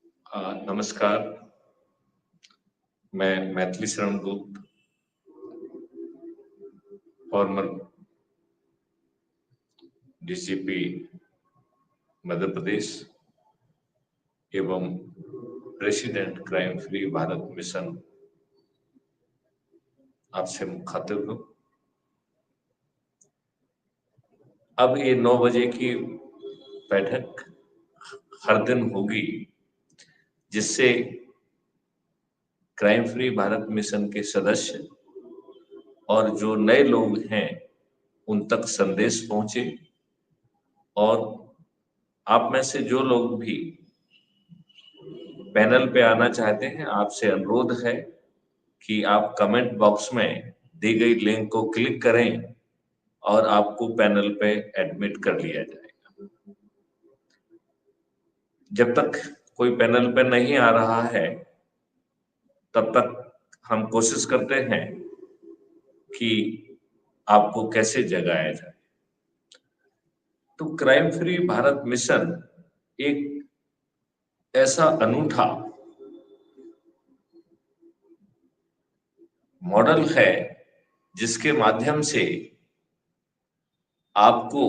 नमस्कार। मैं Maithili Sharan Gupt, farmer DCP Madhya Pradesh एवं president crime free Bharat mission आपसे मुखातिब हूँ। अब ये 9 बजे की बैठक हर दिन होगी, जिससे क्राइम फ्री भारत मिशन के सदस्य और जो नए लोग हैं उन तक संदेश पहुंचे। और आप में से जो लोग भी पैनल पे आना चाहते हैं, आपसे अनुरोध है कि आप कमेंट बॉक्स में दी गई लिंक को क्लिक करें और आपको पैनल पे एडमिट कर लिया जाएगा। जब तक कोई पैनल पे नहीं आ रहा है, तब तक हम कोशिश करते हैं कि आपको कैसे जगाया जाए। तो क्राइम फ्री भारत मिशन एक ऐसा अनूठा मॉडल है जिसके माध्यम से आपको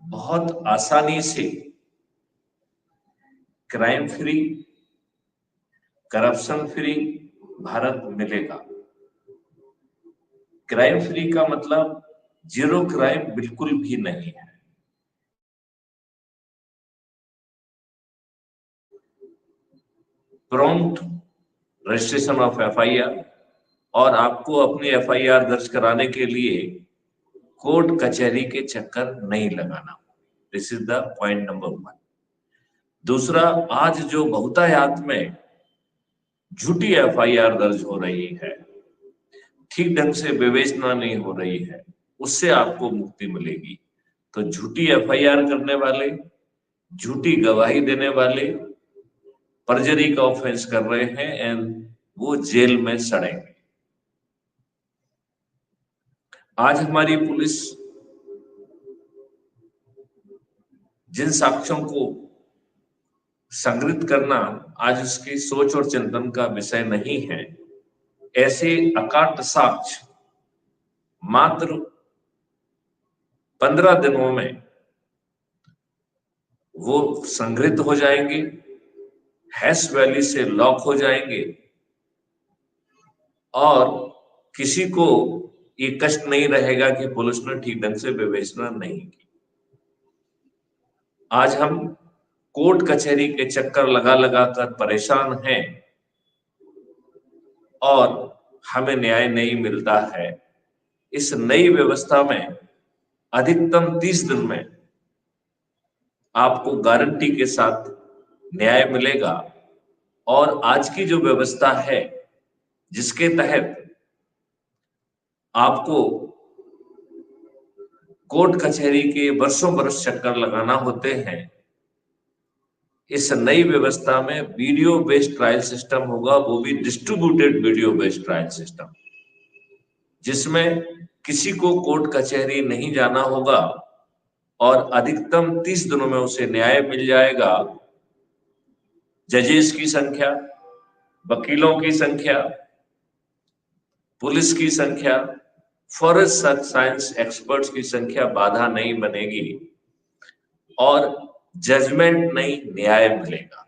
बहुत आसानी से crime free, corruption free Bharat मिलेगा। क्राइम फ्री का मतलब जीरो क्राइम बिल्कुल भी नहीं है। प्रॉम्प्ट रजिस्ट्रेशन ऑफ एफआईआर, और आपको अपनी एफआईआर दर्ज कराने के लिए कोर्ट कचहरी के चक्कर नहीं लगाना। This is the point number 1। दूसरा, आज जो बहुतायात में झूठी एफआईआर दर्ज हो रही है, ठीक ढंग से विवेचना नहीं हो रही है, उससे आपको मुक्ति मिलेगी। तो झूठी एफआईआर करने वाले, झूठी गवाही देने वाले परजरी का ऑफेंस कर रहे हैं एंड वो जेल में सड़ेंगे। आज हमारी पुलिस जिन साक्ष्यों को संग्रहित करना आज उसकी सोच और चिंतन का विषय नहीं है, ऐसे अकाट साक्ष्य मात्र 15 दिनों में वो संग्रहित हो जाएंगे, हैश वैली से लॉक हो जाएंगे और किसी को ये कष्ट नहीं रहेगा कि पुलिस ने ठीक ढंग से विवेचना नहीं की। आज हम कोर्ट कचहरी के चक्कर लगा लगा कर परेशान हैं और हमें न्याय नहीं मिलता है। इस नई व्यवस्था में अधिकतम 30 दिन में आपको गारंटी के साथ न्याय मिलेगा। और आज की जो व्यवस्था है, जिसके तहत आपको कोर्ट कचहरी के वर्षों वर्ष चक्कर लगाना होते हैं, इस नई व्यवस्था में वीडियो बेस्ड ट्रायल सिस्टम होगा, वो भी distributed video based trial system, जिसमें किसी को कोर्ट कचहरी नहीं जाना होगा और अधिकतम 30 दिनों में उसे न्याय मिल जाएगा। जजेस की संख्या, वकीलों की संख्या, पुलिस की संख्या, फॉरेंसिक साइंस एक्सपर्ट्स की संख्या बाधा नहीं बनेगी और जजमेंट नहीं, न्याय मिलेगा।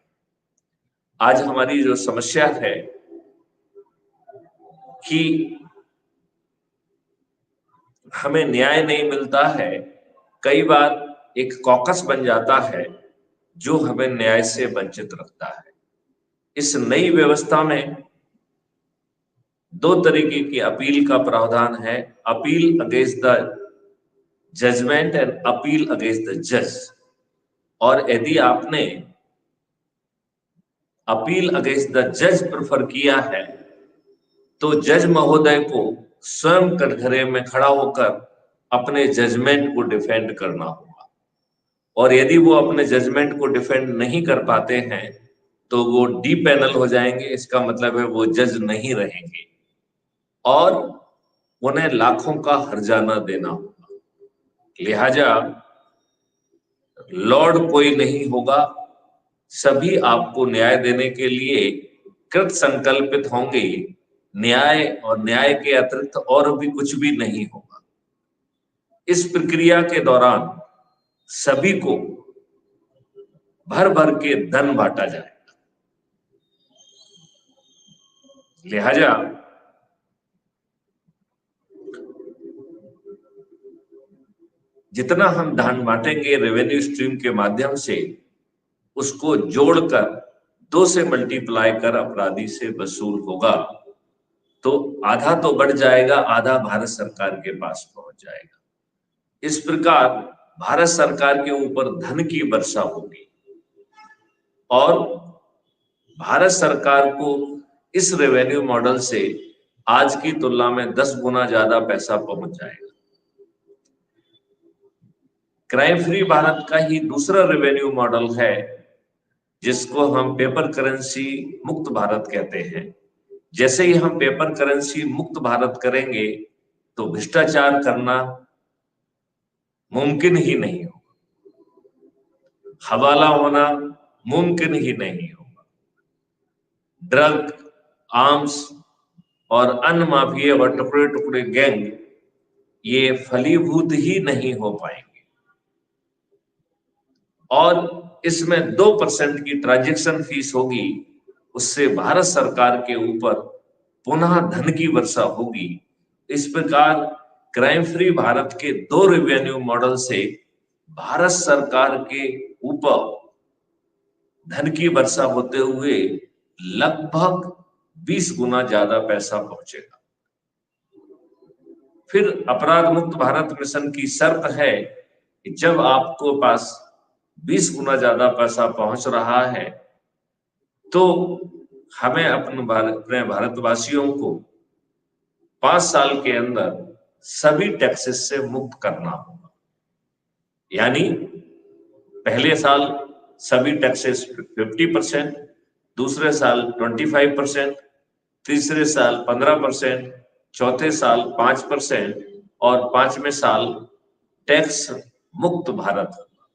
आज हमारी जो समस्या है कि हमें न्याय नहीं मिलता है, कई बार एक कॉकस बन जाता है जो हमें न्याय से वंचित रखता है। इस नई व्यवस्था में 2 तरीके की अपील का प्रावधान है, appeal against the judgment and appeal against the जज। और यदि आपने अपील अगेंस्ट द जज प्रेफर किया है, तो जज महोदय को स्वयं कटघरे में खड़ा होकर अपने जजमेंट को डिफेंड करना होगा। और यदि वो अपने जजमेंट को डिफेंड नहीं कर पाते हैं, तो वो डी पैनल हो जाएंगे। इसका मतलब है वो जज नहीं रहेंगे और उन्हें लाखों का हर्जाना देना होगा। लिहाजा लॉर्ड कोई नहीं होगा, सभी आपको न्याय देने के लिए कृत संकल्पित होंगे। न्याय और न्याय के अतिरिक्त और भी कुछ भी नहीं होगा। इस प्रक्रिया के दौरान सभी को भर भर के धन बांटा जाएगा। लिहाजा जितना हम धन बांटेंगे रेवेन्यू स्ट्रीम के माध्यम से, उसको जोड़कर 2 से मल्टीप्लाई कर अपराधी से वसूल होगा, तो आधा तो बढ़ जाएगा, आधा भारत सरकार के पास पहुंच जाएगा। इस प्रकार भारत सरकार के ऊपर धन की वर्षा होगी और भारत सरकार को इस रेवेन्यू मॉडल से आज की तुलना में 10 गुना ज्यादा पैसा पहुंच जाएगा। क्राइम फ्री भारत का ही दूसरा रेवेन्यू मॉडल है जिसको हम पेपर करेंसी मुक्त भारत कहते हैं। जैसे ही हम पेपर करेंसी मुक्त भारत करेंगे तो भ्रष्टाचार करना मुमकिन ही नहीं होगा, हवाला होना मुमकिन ही नहीं होगा, ड्रग, आर्म्स और अन्य माफिया और टुकड़े टुकड़े गैंग ये फलीभूत ही नहीं हो पाएंगे। और इसमें 2% की ट्रांजैक्शन फीस होगी, उससे भारत सरकार के ऊपर पुनः धन की वर्षा होगी। इस प्रकार क्राइम फ्री भारत के 2 रेवेन्यू मॉडल से भारत सरकार के ऊपर धन की वर्षा होते हुए लगभग 20 गुना ज्यादा पैसा पहुंचेगा। फिर अपराध मुक्त भारत मिशन की शर्त है कि जब आपको पास 20 गुना ज्यादा पैसा पहुंच रहा है तो हमें अपने भारतवासियों को 5 साल के अंदर सभी टैक्सेस से मुक्त करना होगा। यानी पहले साल सभी टैक्सेस 50%, दूसरे साल 25%, तीसरे साल 15%, चौथे साल 5% और 5वें साल टैक्स मुक्त भारत होगा।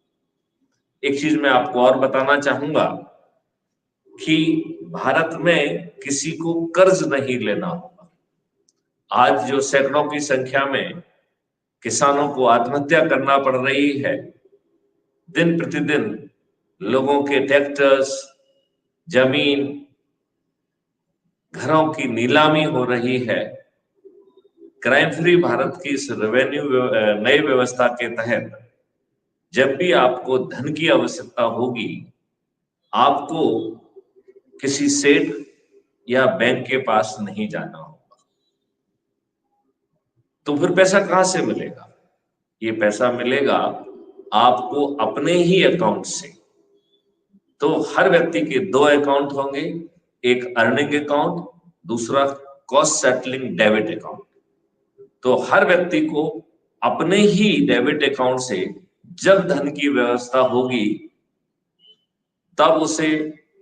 एक चीज मैं आपको और बताना चाहूंगा कि भारत में किसी को कर्ज नहीं लेना होगा। आज जो सैकड़ों की संख्या में किसानों को आत्महत्या करना पड़ रही है, दिन प्रतिदिन लोगों के ट्रैक्टर्स, जमीन, घरों की नीलामी हो रही है। क्राइम फ्री भारत की इस रेवेन्यू नई व्यवस्था के तहत जब भी आपको धन की आवश्यकता होगी, आपको किसी सेठ या बैंक के पास नहीं जाना होगा। तो फिर पैसा कहां से मिलेगा? ये पैसा मिलेगा आपको अपने ही अकाउंट से। तो हर व्यक्ति के 2 अकाउंट होंगे, एक अर्निंग अकाउंट, दूसरा कॉस्ट सेटलिंग डेबिट अकाउंट। तो हर व्यक्ति को अपने ही डेबिट अकाउंट से जब धन की व्यवस्था होगी तब उसे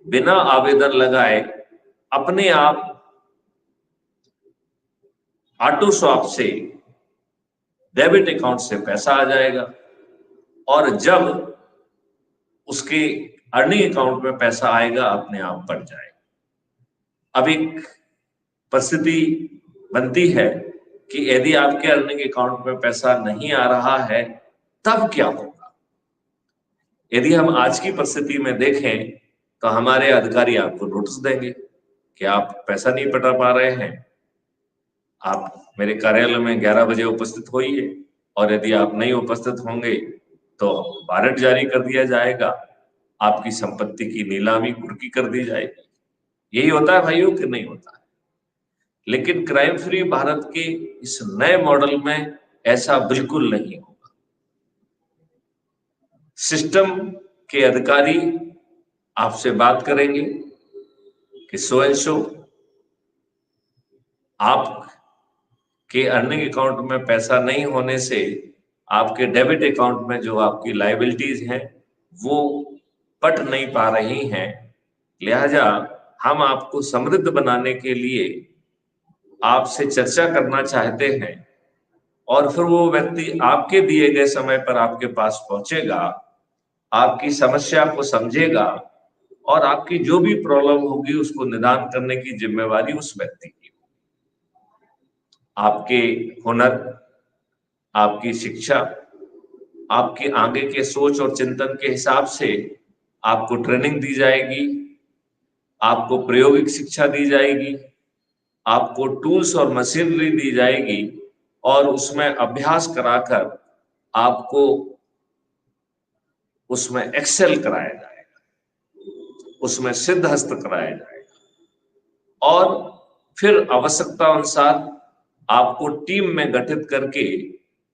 बिना आवेदन लगाए अपने आप ऑटो स्वैप से डेबिट अकाउंट से पैसा आ जाएगा और जब उसके अर्निंग अकाउंट में पैसा आएगा अपने आप बढ़ जाएगा। अब एक परिस्थिति बनती है कि यदि आपके अर्निंग अकाउंट में पैसा नहीं आ रहा है तब क्या होगा? यदि हम आज की परिस्थिति में देखें तो हमारे अधिकारी आपको नोटिस देंगे कि आप पैसा नहीं पटा पा रहे हैं, आप मेरे कार्यालय में 11 बजे उपस्थित होइए, और यदि आप नहीं उपस्थित होंगे तो वारंट जारी कर दिया जाएगा, आपकी संपत्ति की नीलामी कुर्की कर दी जाएगी। यही होता है भाइयों कि नहीं होता है? लेकिन क्राइम फ्री भारत के इस नए मॉडल में ऐसा बिल्कुल नहीं होगा। सिस्टम के अधिकारी आपसे बात करेंगे कि सो एंड सो आप के अर्निंग अकाउंट में पैसा नहीं होने से आपके डेबिट अकाउंट में जो आपकी लायबिलिटीज हैं वो पट नहीं पा रही हैं, लिहाजा हम आपको समृद्ध बनाने के लिए आपसे चर्चा करना चाहते हैं। और फिर वो व्यक्ति आपके दिए गए समय पर आपके पास पहुंचेगा, आपकी समस्या को समझेगा और आपकी जो भी प्रॉब्लम होगी उसको निदान करने की जिम्मेवारी उस व्यक्ति की। आपके हुनर, आपकी शिक्षा, आपके आगे के सोच और चिंतन के हिसाब से आपको ट्रेनिंग दी जाएगी, आपको प्रायोगिक शिक्षा दी जाएगी, आपको टूल्स और मशीनरी दी जाएगी और उसमें अभ्यास कराकर आपको उसमें एक्सेल कराया जाएगा, उसमें सिद्धहस्त कराया जाएगा और फिर आवश्यकता अनुसार आपको टीम में गठित करके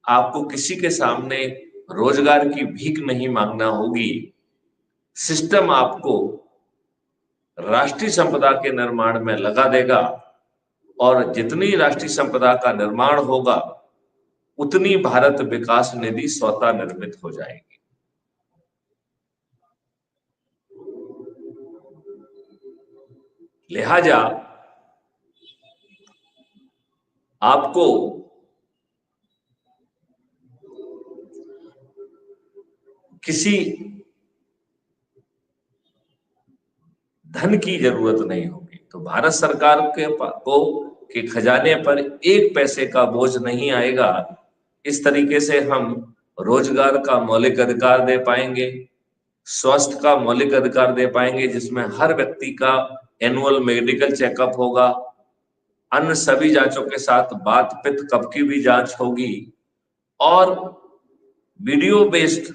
आपको किसी के सामने रोजगार की भीख नहीं मांगना होगी। सिस्टम आपको राष्ट्रीय संपदा के निर्माण में लगा देगा और जितनी राष्ट्रीय संपदा का निर्माण होगा उतनी भारत विकास निधि स्वतः निर्मित हो जाएगी। लिहाजा आपको किसी धन की जरूरत नहीं होगी। तो भारत सरकार के खजाने पर एक पैसे का बोझ नहीं आएगा। इस तरीके से हम रोजगार का मौलिक अधिकार दे पाएंगे, स्वास्थ्य का मौलिक अधिकार दे पाएंगे जिसमें हर व्यक्ति का एनुअल मेडिकल चेकअप होगा, अन्य सभी जांचों के साथ बात पित्त कफ की भी जांच होगी और वीडियो बेस्ड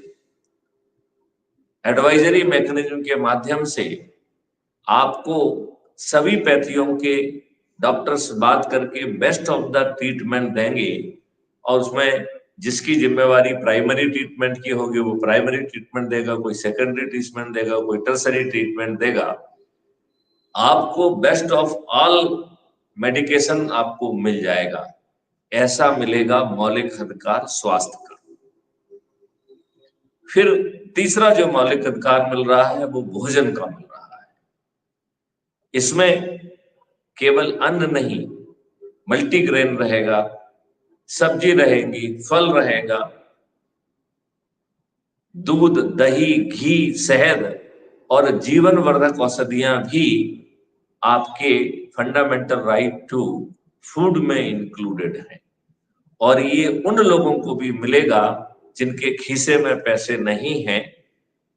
एडवाइजरी मैकेनिज्म के माध्यम से आपको सभी पैथियों के डॉक्टर्स बात करके बेस्ट ऑफ द ट्रीटमेंट देंगे और उसमें जिसकी जिम्मेवारी प्राइमरी ट्रीटमेंट की होगी वो प्राइमरी ट्रीटमेंट देगा, कोई सेकेंडरी ट्रीटमेंट देगा, कोई टर्सरी ट्रीटमेंट देगा। आपको बेस्ट ऑफ ऑल मेडिकेशन आपको मिल जाएगा। ऐसा मिलेगा मौलिक अधिकार स्वास्थ्य का। फिर तीसरा जो मौलिक अधिकार मिल रहा है वो भोजन का मिल रहा है। इसमें केवल अन्न नहीं, मल्टीग्रेन रहेगा, सब्जी रहेगी, फल रहेगा, दूध, दही, घी, शहद और जीवन वर्धक औषधियां भी आपके फंडामेंटल राइट टू फूड में इंक्लूडेड है और ये उन लोगों को भी मिलेगा जिनके खीसे में पैसे नहीं हैं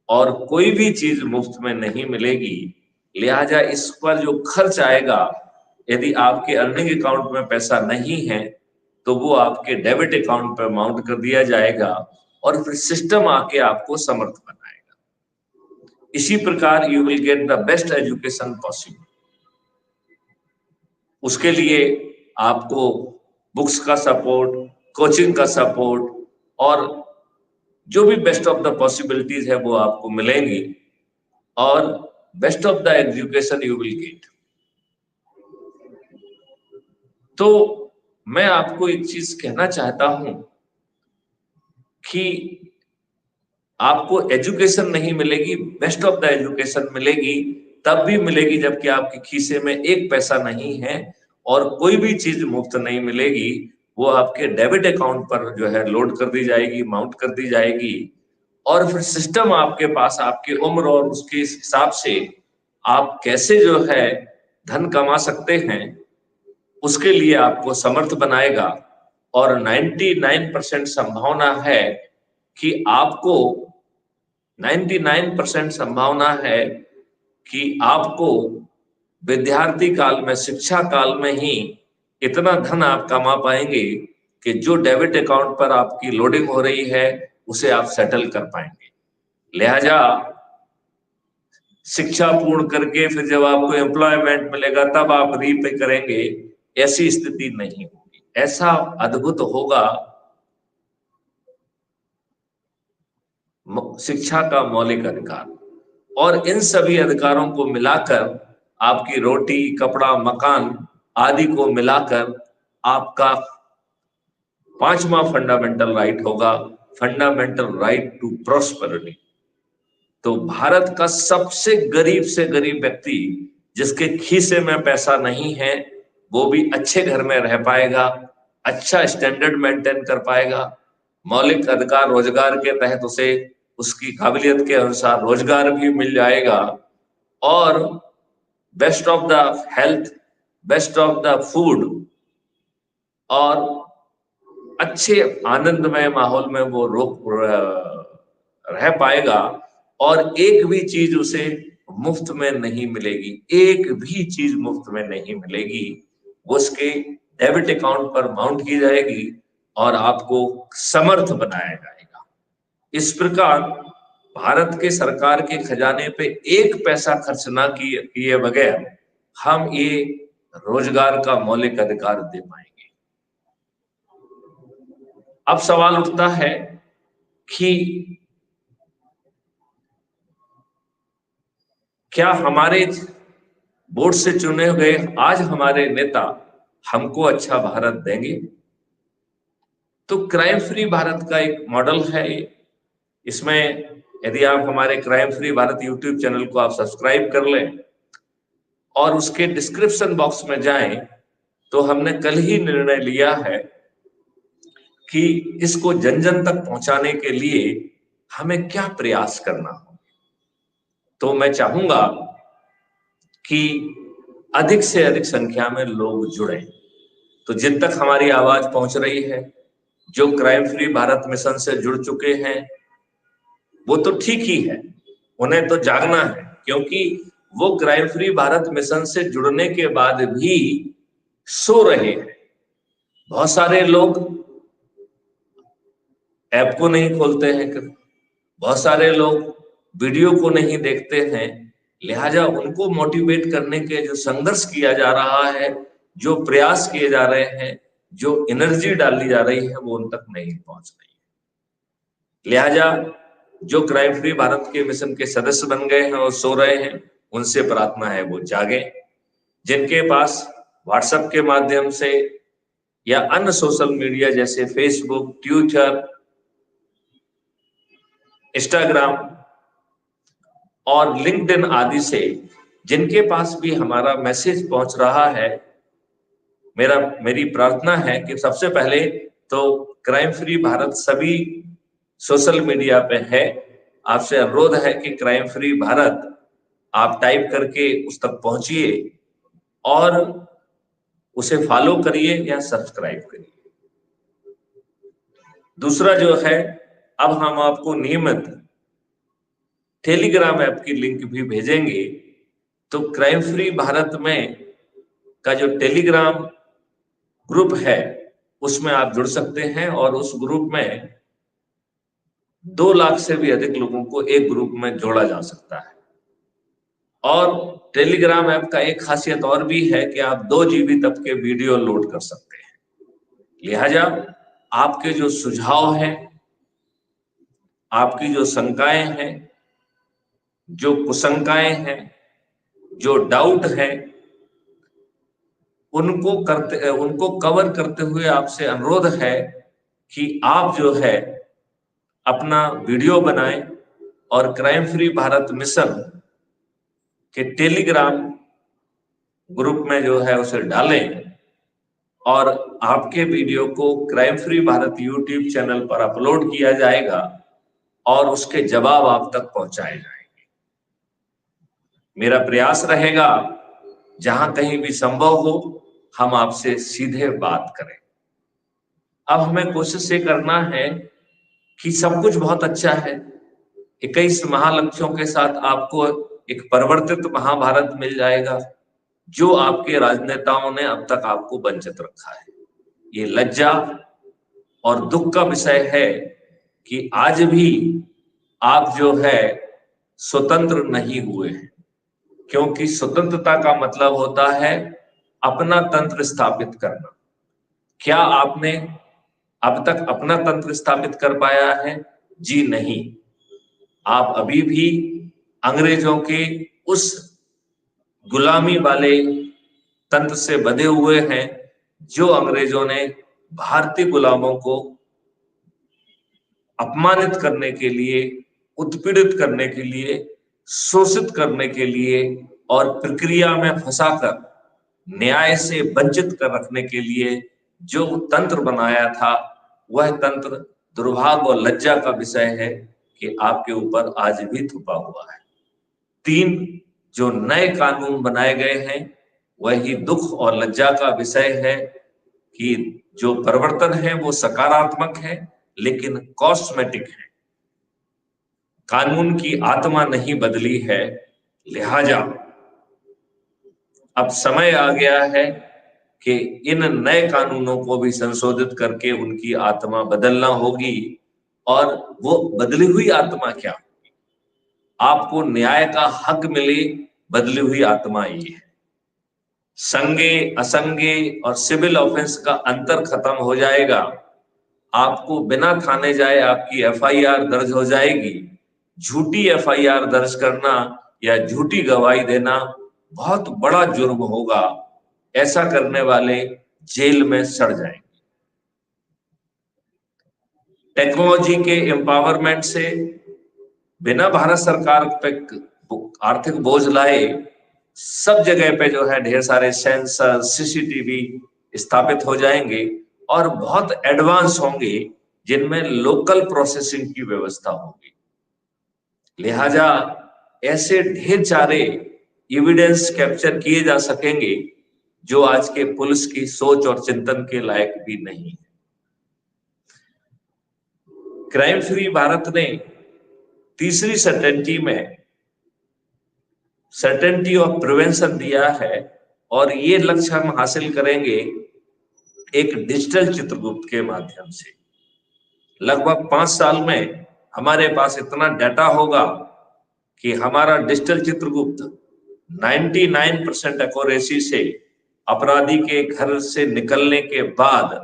और कोई भी चीज मुफ्त में नहीं मिलेगी। लिहाजा इस पर जो खर्च आएगा, यदि आपके अर्निंग अकाउंट में पैसा नहीं है तो वो आपके डेबिट अकाउंट पर माउंट कर दिया जाएगा और फिर सिस्टम आके आपको समर्थ बनाएगा। इसी प्रकार you will get the best education possible. उसके लिए आपको बुक्स का सपोर्ट, कोचिंग का सपोर्ट और जो भी बेस्ट ऑफ द पॉसिबिलिटीज है वो आपको मिलेंगी और best of the education you will get. तो मैं आपको एक चीज कहना चाहता हूं कि आपको एजुकेशन नहीं मिलेगी, बेस्ट ऑफ द एजुकेशन मिलेगी तब भी मिलेगी जबकि आपके खीसे में एक पैसा नहीं है और कोई भी चीज मुफ्त नहीं मिलेगी। वो आपके डेबिट अकाउंट पर जो है लोड कर दी जाएगी, माउंट कर दी जाएगी और फिर सिस्टम आपके पास आपकी उम्र और उसके हिसाब से आप कैसे जो है धन कमा सकते हैं उसके लिए आपको समर्थ बनाएगा और 99% संभावना है कि आपको 99% संभावना है कि आपको विद्यार्थी काल में, शिक्षा काल में ही इतना धन आप कमा पाएंगे कि जो डेबिट अकाउंट पर आपकी लोडिंग हो रही है उसे आप सेटल कर पाएंगे। लिहाजा शिक्षा पूर्ण करके फिर जब आपको एम्प्लॉयमेंट मिलेगा तब आप रीपे करेंगे, ऐसी स्थिति नहीं होगी। ऐसा अद्भुत होगा शिक्षा का मौलिक अधिकार और इन सभी अधिकारों को मिलाकर आपकी रोटी, कपड़ा, मकान आदि को मिलाकर आपका पांचवा फंडामेंटल राइट होगा, फंडामेंटल राइट टू प्रॉस्पेरिटी। तो भारत का सबसे गरीब से गरीब व्यक्ति जिसके खीसे में पैसा नहीं है वो भी अच्छे घर में रह पाएगा, अच्छा स्टैंडर्ड मेंटेन कर पाएगा, मौलिक अधिकार रोजगार के तहत उसे उसकी काबिलियत के अनुसार रोजगार भी मिल जाएगा और best of the health, best of the food और अच्छे आनंदमय माहौल में वो रह पाएगा। और एक भी चीज उसे मुफ्त में नहीं मिलेगी, एक भी चीज मुफ्त में नहीं मिलेगी, वो उसके डेबिट अकाउंट पर माउंट की जाएगी और आपको समर्थ बनाया जाएगा। इस प्रकार भारत के सरकार के खजाने पे एक पैसा खर्च ना किए बगैर हम ये रोजगार का मौलिक अधिकार दे पाएंगे। अब सवाल उठता है कि क्या हमारे वोट से चुने हुए आज हमारे नेता हमको अच्छा भारत देंगे? तो क्राइम फ्री भारत का एक मॉडल है। इसमें यदि आप हमारे crime free Bharat YouTube channel को आप सब्सक्राइब कर लें और उसके डिस्क्रिप्शन बॉक्स में जाएं, तो हमने कल ही निर्णय लिया है कि इसको जन जन तक पहुंचाने के लिए हमें क्या प्रयास करना हो। तो मैं चाहूंगा कि अधिक से अधिक संख्या में लोग जुड़े। तो जिन तक हमारी आवाज पहुंच रही है, जो क्राइम फ्री भारत मिशन से जुड़ चुके हैं, वो तो ठीक ही है, उन्हें तो जागना है, क्योंकि वो क्राइम फ्री भारत मिशन से जुड़ने के बाद भी सो रहे हैं। बहुत सारे लोग ऐप को नहीं खोलते हैं, बहुत सारे लोग वीडियो को नहीं देखते हैं। लिहाजा उनको मोटिवेट करने के जो संघर्ष किया जा रहा है, जो प्रयास किए जा रहे हैं, जो एनर्जी डाली जा रही है, वो उन तक नहीं पहुंच रही है। लिहाजा जो क्राइम फ्री भारत के मिशन के सदस्य बन गए हैं और सो रहे हैं, उनसे प्रार्थना है वो जागे। जिनके पास व्हाट्सएप के माध्यम से या अन्य सोशल मीडिया जैसे फेसबुक, ट्विटर, इंस्टाग्राम और लिंक्डइन आदि से जिनके पास भी हमारा मैसेज पहुंच रहा है, मेरी प्रार्थना है कि सबसे पहले तो क्राइम फ्री भारत सभी सोशल मीडिया पे है। आपसे अनुरोध है कि क्राइम फ्री भारत आप टाइप करके उस तक पहुंचिए और उसे फॉलो करिए या सब्सक्राइब करिए। दूसरा जो है, अब हम आपको नियमित टेलीग्राम ऐप की लिंक भी भेजेंगे। तो क्राइम फ्री भारत में का जो टेलीग्राम ग्रुप है, उसमें आप जुड़ सकते हैं और उस ग्रुप में 2 लाख से भी अधिक लोगों को एक ग्रुप में जोड़ा जा सकता है। और टेलीग्राम ऐप का एक खासियत और भी है कि आप 2 GB तक के वीडियो लोड कर सकते हैं। लिहाजा आपके जो सुझाव हैं, आपकी जो शंकाएं हैं, जो कुशंकाएं हैं, जो डाउट है, उनको कवर करते हुए आपसे अनुरोध है कि आप जो है अपना वीडियो बनाएं और क्राइम फ्री भारत मिशन के टेलीग्राम ग्रुप में जो है उसे डालें और आपके वीडियो को crime free Bharat YouTube channel पर अपलोड किया जाएगा और उसके जवाब आप तक पहुंचाए जाएंगे। मेरा प्रयास रहेगा जहां कहीं भी संभव हो हम आपसे सीधे बात करें। अब हमें कोशिश ये करना है कि सब कुछ बहुत अच्छा है, 21 महालक्ष्यों के साथ आपको एक परिवर्तित महाभारत मिल जाएगा, जो आपके राजनेताओं ने अब तक आपको वंचित रखा है। ये लज्जा और दुख का विषय है कि आज भी आप जो है स्वतंत्र नहीं हुए हैं, क्योंकि स्वतंत्रता का मतलब होता है अपना तंत्र स्थापित करना। क्या आपने अब तक अपना तंत्र स्थापित कर पाया है? जी नहीं। आप अभी भी अंग्रेजों के उस गुलामी वाले तंत्र से बंधे हुए हैं, जो अंग्रेजों ने भारतीय गुलामों को अपमानित करने के लिए, उत्पीड़ित करने के लिए, शोषित करने के लिए और प्रक्रिया में फंसाकर न्याय से वंचित कर रखने के लिए जो तंत्र बनाया था, वह तंत्र दुर्भाग्य और लज्जा का विषय है कि आपके ऊपर आज भी थुपा हुआ है। 3 जो नए कानून बनाए गए हैं वही दुख और लज्जा का विषय है कि जो परिवर्तन है वो सकारात्मक है लेकिन कॉस्मेटिक है। कानून की आत्मा नहीं बदली है, लिहाजा अब समय आ गया है कि इन नए कानूनों को भी संशोधित करके उनकी आत्मा बदलना होगी। और वो बदली हुई आत्मा क्या? आपको न्याय का हक मिले, बदली हुई आत्मा ये है। संज्ञेय, असंज्ञेय और सिविल ऑफेंस का अंतर खत्म हो जाएगा। आपको बिना थाने जाए आपकी एफआईआर दर्ज हो जाएगी। झूठी एफआईआर दर्ज करना या झूठी गवाही देना बहुत बड़ा जुर्म होगा। ऐसा करने वाले जेल में सड़ जाएंगे। टेक्नोलॉजी के एम्पावरमेंट से बिना भारत सरकार पे आर्थिक बोझ लाए सब जगह पे जो है ढेर सारे सेंसर, सीसीटीवी स्थापित हो जाएंगे और बहुत एडवांस होंगे जिनमें लोकल प्रोसेसिंग की व्यवस्था होगी। लिहाजा ऐसे ढेर सारे एविडेंस कैप्चर किए जा सकेंगे जो आज के पुलिस की सोच और चिंतन के लायक भी नहीं है। क्राइम फ्री भारत ने तीसरी सर्टेनिटी में सर्टेनिटी ऑफ प्रिवेंशन दिया है और ये लक्ष्य हम हासिल करेंगे एक डिजिटल चित्रगुप्त के माध्यम से। लगभग 5 साल में हमारे पास इतना डाटा होगा कि हमारा डिजिटल चित्रगुप्त 99% एक्यूरेसी से अपराधी के घर से निकलने के बाद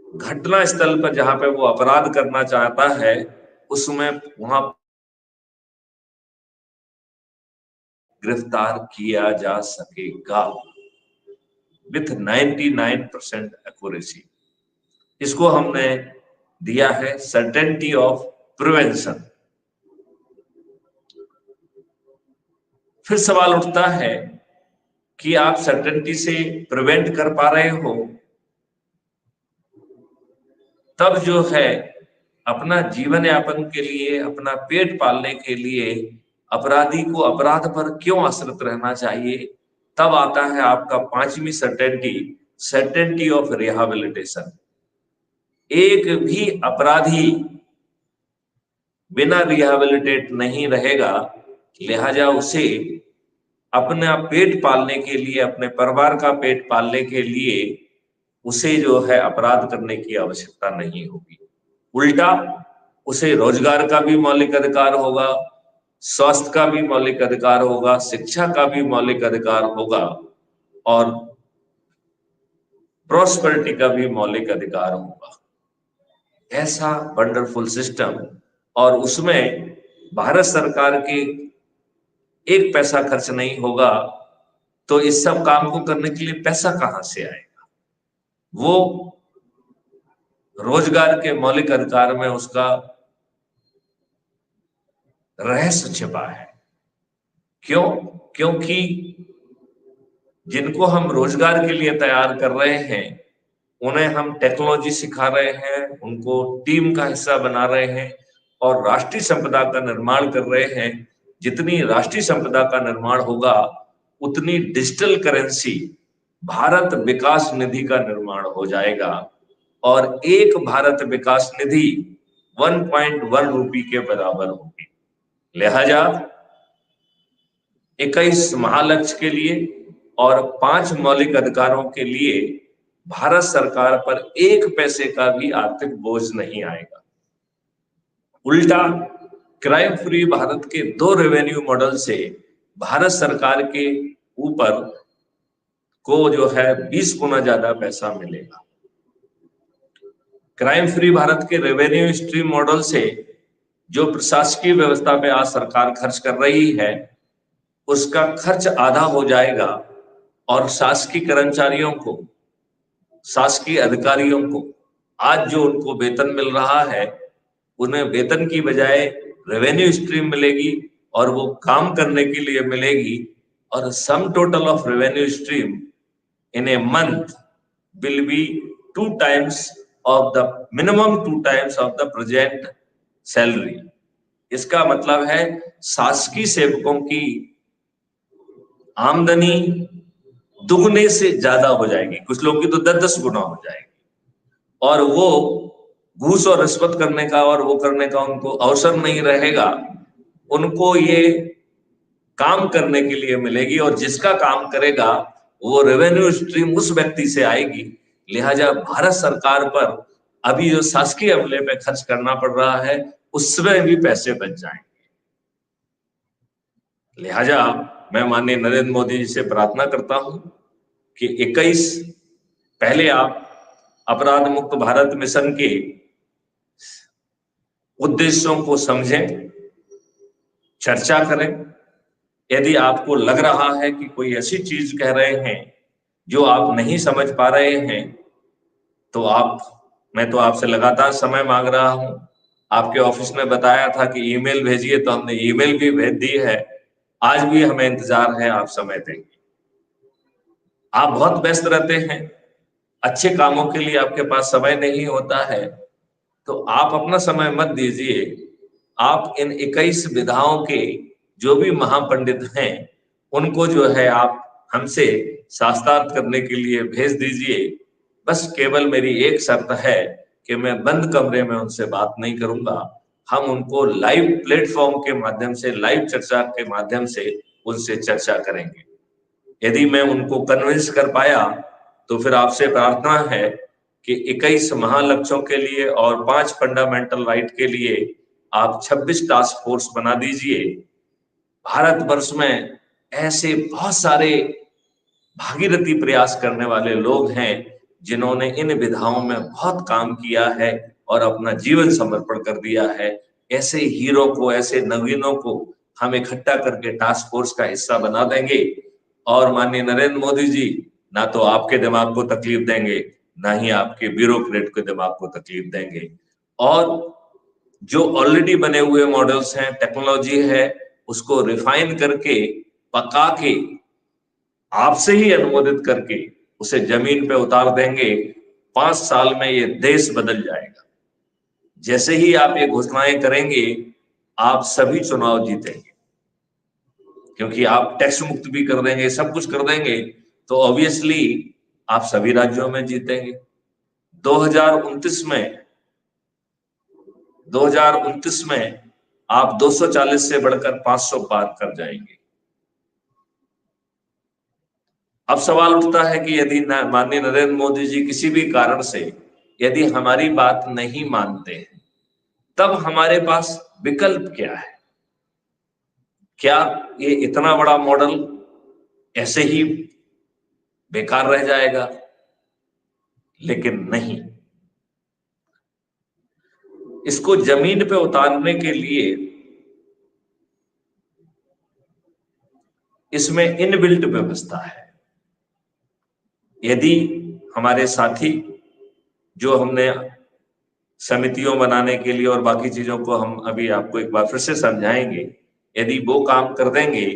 घटना स्थल पर जहां पे वो अपराध करना चाहता है उसमें वहां गिरफ्तार किया जा सकेगा विथ 99% एक्यूरेसी। इसको हमने दिया है सर्टेनिटी ऑफ प्रिवेंशन। फिर सवाल उठता है कि आप सर्टेनिटी से प्रिवेंट कर पा रहे हो, तब जो है अपना जीवन यापन के लिए, अपना पेट पालने के लिए अपराधी को अपराध पर क्यों आश्रित रहना चाहिए? तब आता है आपका 5वीं सर्टेनिटी, सर्टेनिटी ऑफ रिहैबिलिटेशन। एक भी अपराधी बिना रिहैबिलिटेट नहीं रहेगा, लिहाजा उसे अपना पेट पालने के लिए, अपने परिवार का पेट पालने के लिए उसे जो है अपराध करने की आवश्यकता नहीं होगी। उल्टा उसे रोजगार का भी मौलिक अधिकार होगा, स्वास्थ्य का भी मौलिक अधिकार होगा, शिक्षा का भी मौलिक अधिकार होगा और प्रॉस्पेरिटी का भी मौलिक अधिकार होगा। ऐसा वंडरफुल सिस्टम, और उसमें भारत सरकार के एक पैसा खर्च नहीं होगा। तो इस सब काम को करने के लिए पैसा कहां से आएगा? वो रोजगार के मौलिक अधिकार में उसका रहस्य छिपा है। क्यों? क्योंकि जिनको हम रोजगार के लिए तैयार कर रहे हैं उन्हें हम टेक्नोलॉजी सिखा रहे हैं, उनको टीम का हिस्सा बना रहे हैं और राष्ट्रीय संपदा का निर्माण कर रहे हैं। जितनी राष्ट्रीय संपदा का निर्माण होगा उतनी डिजिटल करेंसी भारत विकास निधि का निर्माण हो जाएगा और एक भारत विकास निधि 1.1 रुपये के बराबर होगी। लिहाजा 21 महालक्ष्य के लिए और 5 मौलिक अधिकारों के लिए भारत सरकार पर एक पैसे का भी आर्थिक बोझ नहीं आएगा। उल्टा क्राइम फ्री भारत के 2 रेवेन्यू मॉडल से भारत सरकार के ऊपर को जो है 20 गुना ज्यादा पैसा मिलेगा। क्राइम फ्री भारत के रेवेन्यू स्ट्रीम मॉडल से जो प्रशासकीय व्यवस्था पे आज सरकार खर्च कर रही है उसका खर्च आधा हो जाएगा और शासकीय कर्मचारियों को, शासकीय अधिकारियों को आज जो उनको वेतन मिल रहा है उन्हें वेतन की बजाय रेवेन्यू स्ट्रीम मिलेगी और वो काम करने के लिए मिलेगी और sum total of revenue stream in a month will be 2 times of the minimum 2 times of the present salary। इसका मतलब है शासकीय सेवकों की आमदनी दुगने से ज्यादा हो जाएगी, कुछ लोग की तो 10-10 गुना हो जाएगी, और वो घूस और रिश्वत करने का और वो करने का उनको अवसर नहीं रहेगा। उनको ये काम करने के लिए मिलेगी, और जिसका काम करेगा वो रेवेन्यू स्ट्रीम उस व्यक्ति से आएगी। लिहाजा भारत सरकार पर अभी जो शासकीय अमले पे खर्च करना पड़ रहा है उसमें भी पैसे बच जाएंगे। लिहाजा मैं माननीय नरेंद्र मोदी जी से प्रार्थना करता हूं कि 21 पहले आप अपराध मुक्त भारत मिशन के उद्देश्यों को समझें, चर्चा करें। यदि आपको लग रहा है कि कोई ऐसी चीज कह रहे हैं जो आप नहीं समझ पा रहे हैं, तो मैं तो आपसे लगातार समय मांग रहा हूं। आपके ऑफिस ने बताया था कि ईमेल भेजिए, तो हमने ईमेल भी भेज दी है। आज भी हमें इंतजार है, आप समय देंगे। आप बहुत व्यस्त रहते हैं, अच्छे कामों के लिए आपके पास समय नहीं होता है, तो आप अपना समय मत दीजिए। आप इन 21 विधाओं के जो भी महापंडित हैं उनको जो है आप हमसे शास्त्रार्थ करने के लिए भेज दीजिए। बस केवल मेरी एक शर्त है कि मैं बंद कमरे में उनसे बात नहीं करूंगा। हम उनको लाइव प्लेटफॉर्म के माध्यम से, लाइव चर्चा के माध्यम से उनसे चर्चा करेंगे। यदि मैं उनको कन्विंस कर पाया तो फिर आपसे प्रार्थना है कि 21 महालक्ष्यों के लिए और 5 फंडामेंटल राइट के लिए आप 26 टास्क फोर्स बना दीजिए। भारतवर्ष में ऐसे बहुत सारे भागीरथी प्रयास करने वाले लोग हैं जिन्होंने इन विधाओं में बहुत काम किया है और अपना जीवन समर्पण कर दिया है। ऐसे हीरो को, ऐसे नवीनों को हम इकट्ठा करके टास्क फोर्स का हिस्सा बना देंगे, और माननीय नरेंद्र मोदी जी ना तो आपके दिमाग को तकलीफ देंगे, ना ही आपके ब्यूरोक्रेट के दिमाग को तकलीफ देंगे। और जो ऑलरेडी बने हुए मॉडल्स हैं, टेक्नोलॉजी है, उसको रिफाइन करके, पका के, आपसे ही अनुमोदित करके उसे जमीन पे उतार देंगे। 5 साल में ये देश बदल जाएगा। जैसे ही आप ये घोषणाएं करेंगे, आप सभी चुनाव जीतेंगे, क्योंकि आप टैक्स मुक्त भी कर देंगे, सब कुछ कर देंगे, तो ऑब्वियसली आप सभी राज्यों में जीतेंगे। 2029 में 2029 में आप 240 से बढ़कर 500 पार कर जाएंगे। अब सवाल उठता है कि यदि माननीय नरेंद्र मोदी जी किसी भी कारण से यदि हमारी बात नहीं मानते हैं, तब हमारे पास विकल्प क्या है? क्या ये इतना बड़ा मॉडल ऐसे ही बेकार रह जाएगा? लेकिन नहीं, इसको जमीन पे उतारने के लिए इसमें इनबिल्ट व्यवस्था है। यदि हमारे साथी, जो हमने समितियों बनाने के लिए और बाकी चीजों को हम अभी आपको एक बार फिर से समझाएंगे, यदि वो काम कर देंगे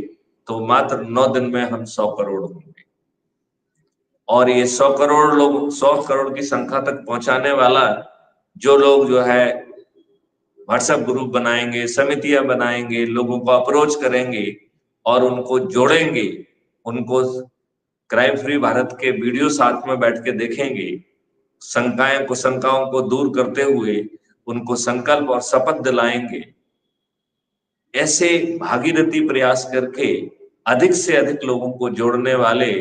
तो मात्र 9 दिन में हम 100 करोड़ होंगे। और ये 100 करोड़ लोग, 100 करोड़ की संख्या तक पहुंचाने वाला जो लोग जो है व्हाट्सएप ग्रुप बनाएंगे, समितियां बनाएंगे, लोगों को अप्रोच करेंगे और उनको जोड़ेंगे, उनको क्राइम फ्री भारत के वीडियो साथ में बैठ के देखेंगे, कुशंकाओं को दूर करते हुए उनको संकल्प और शपथ दिलाएंगे। ऐसे भागीरथी प्रयास करके अधिक से अधिक लोगों को जोड़ने वाले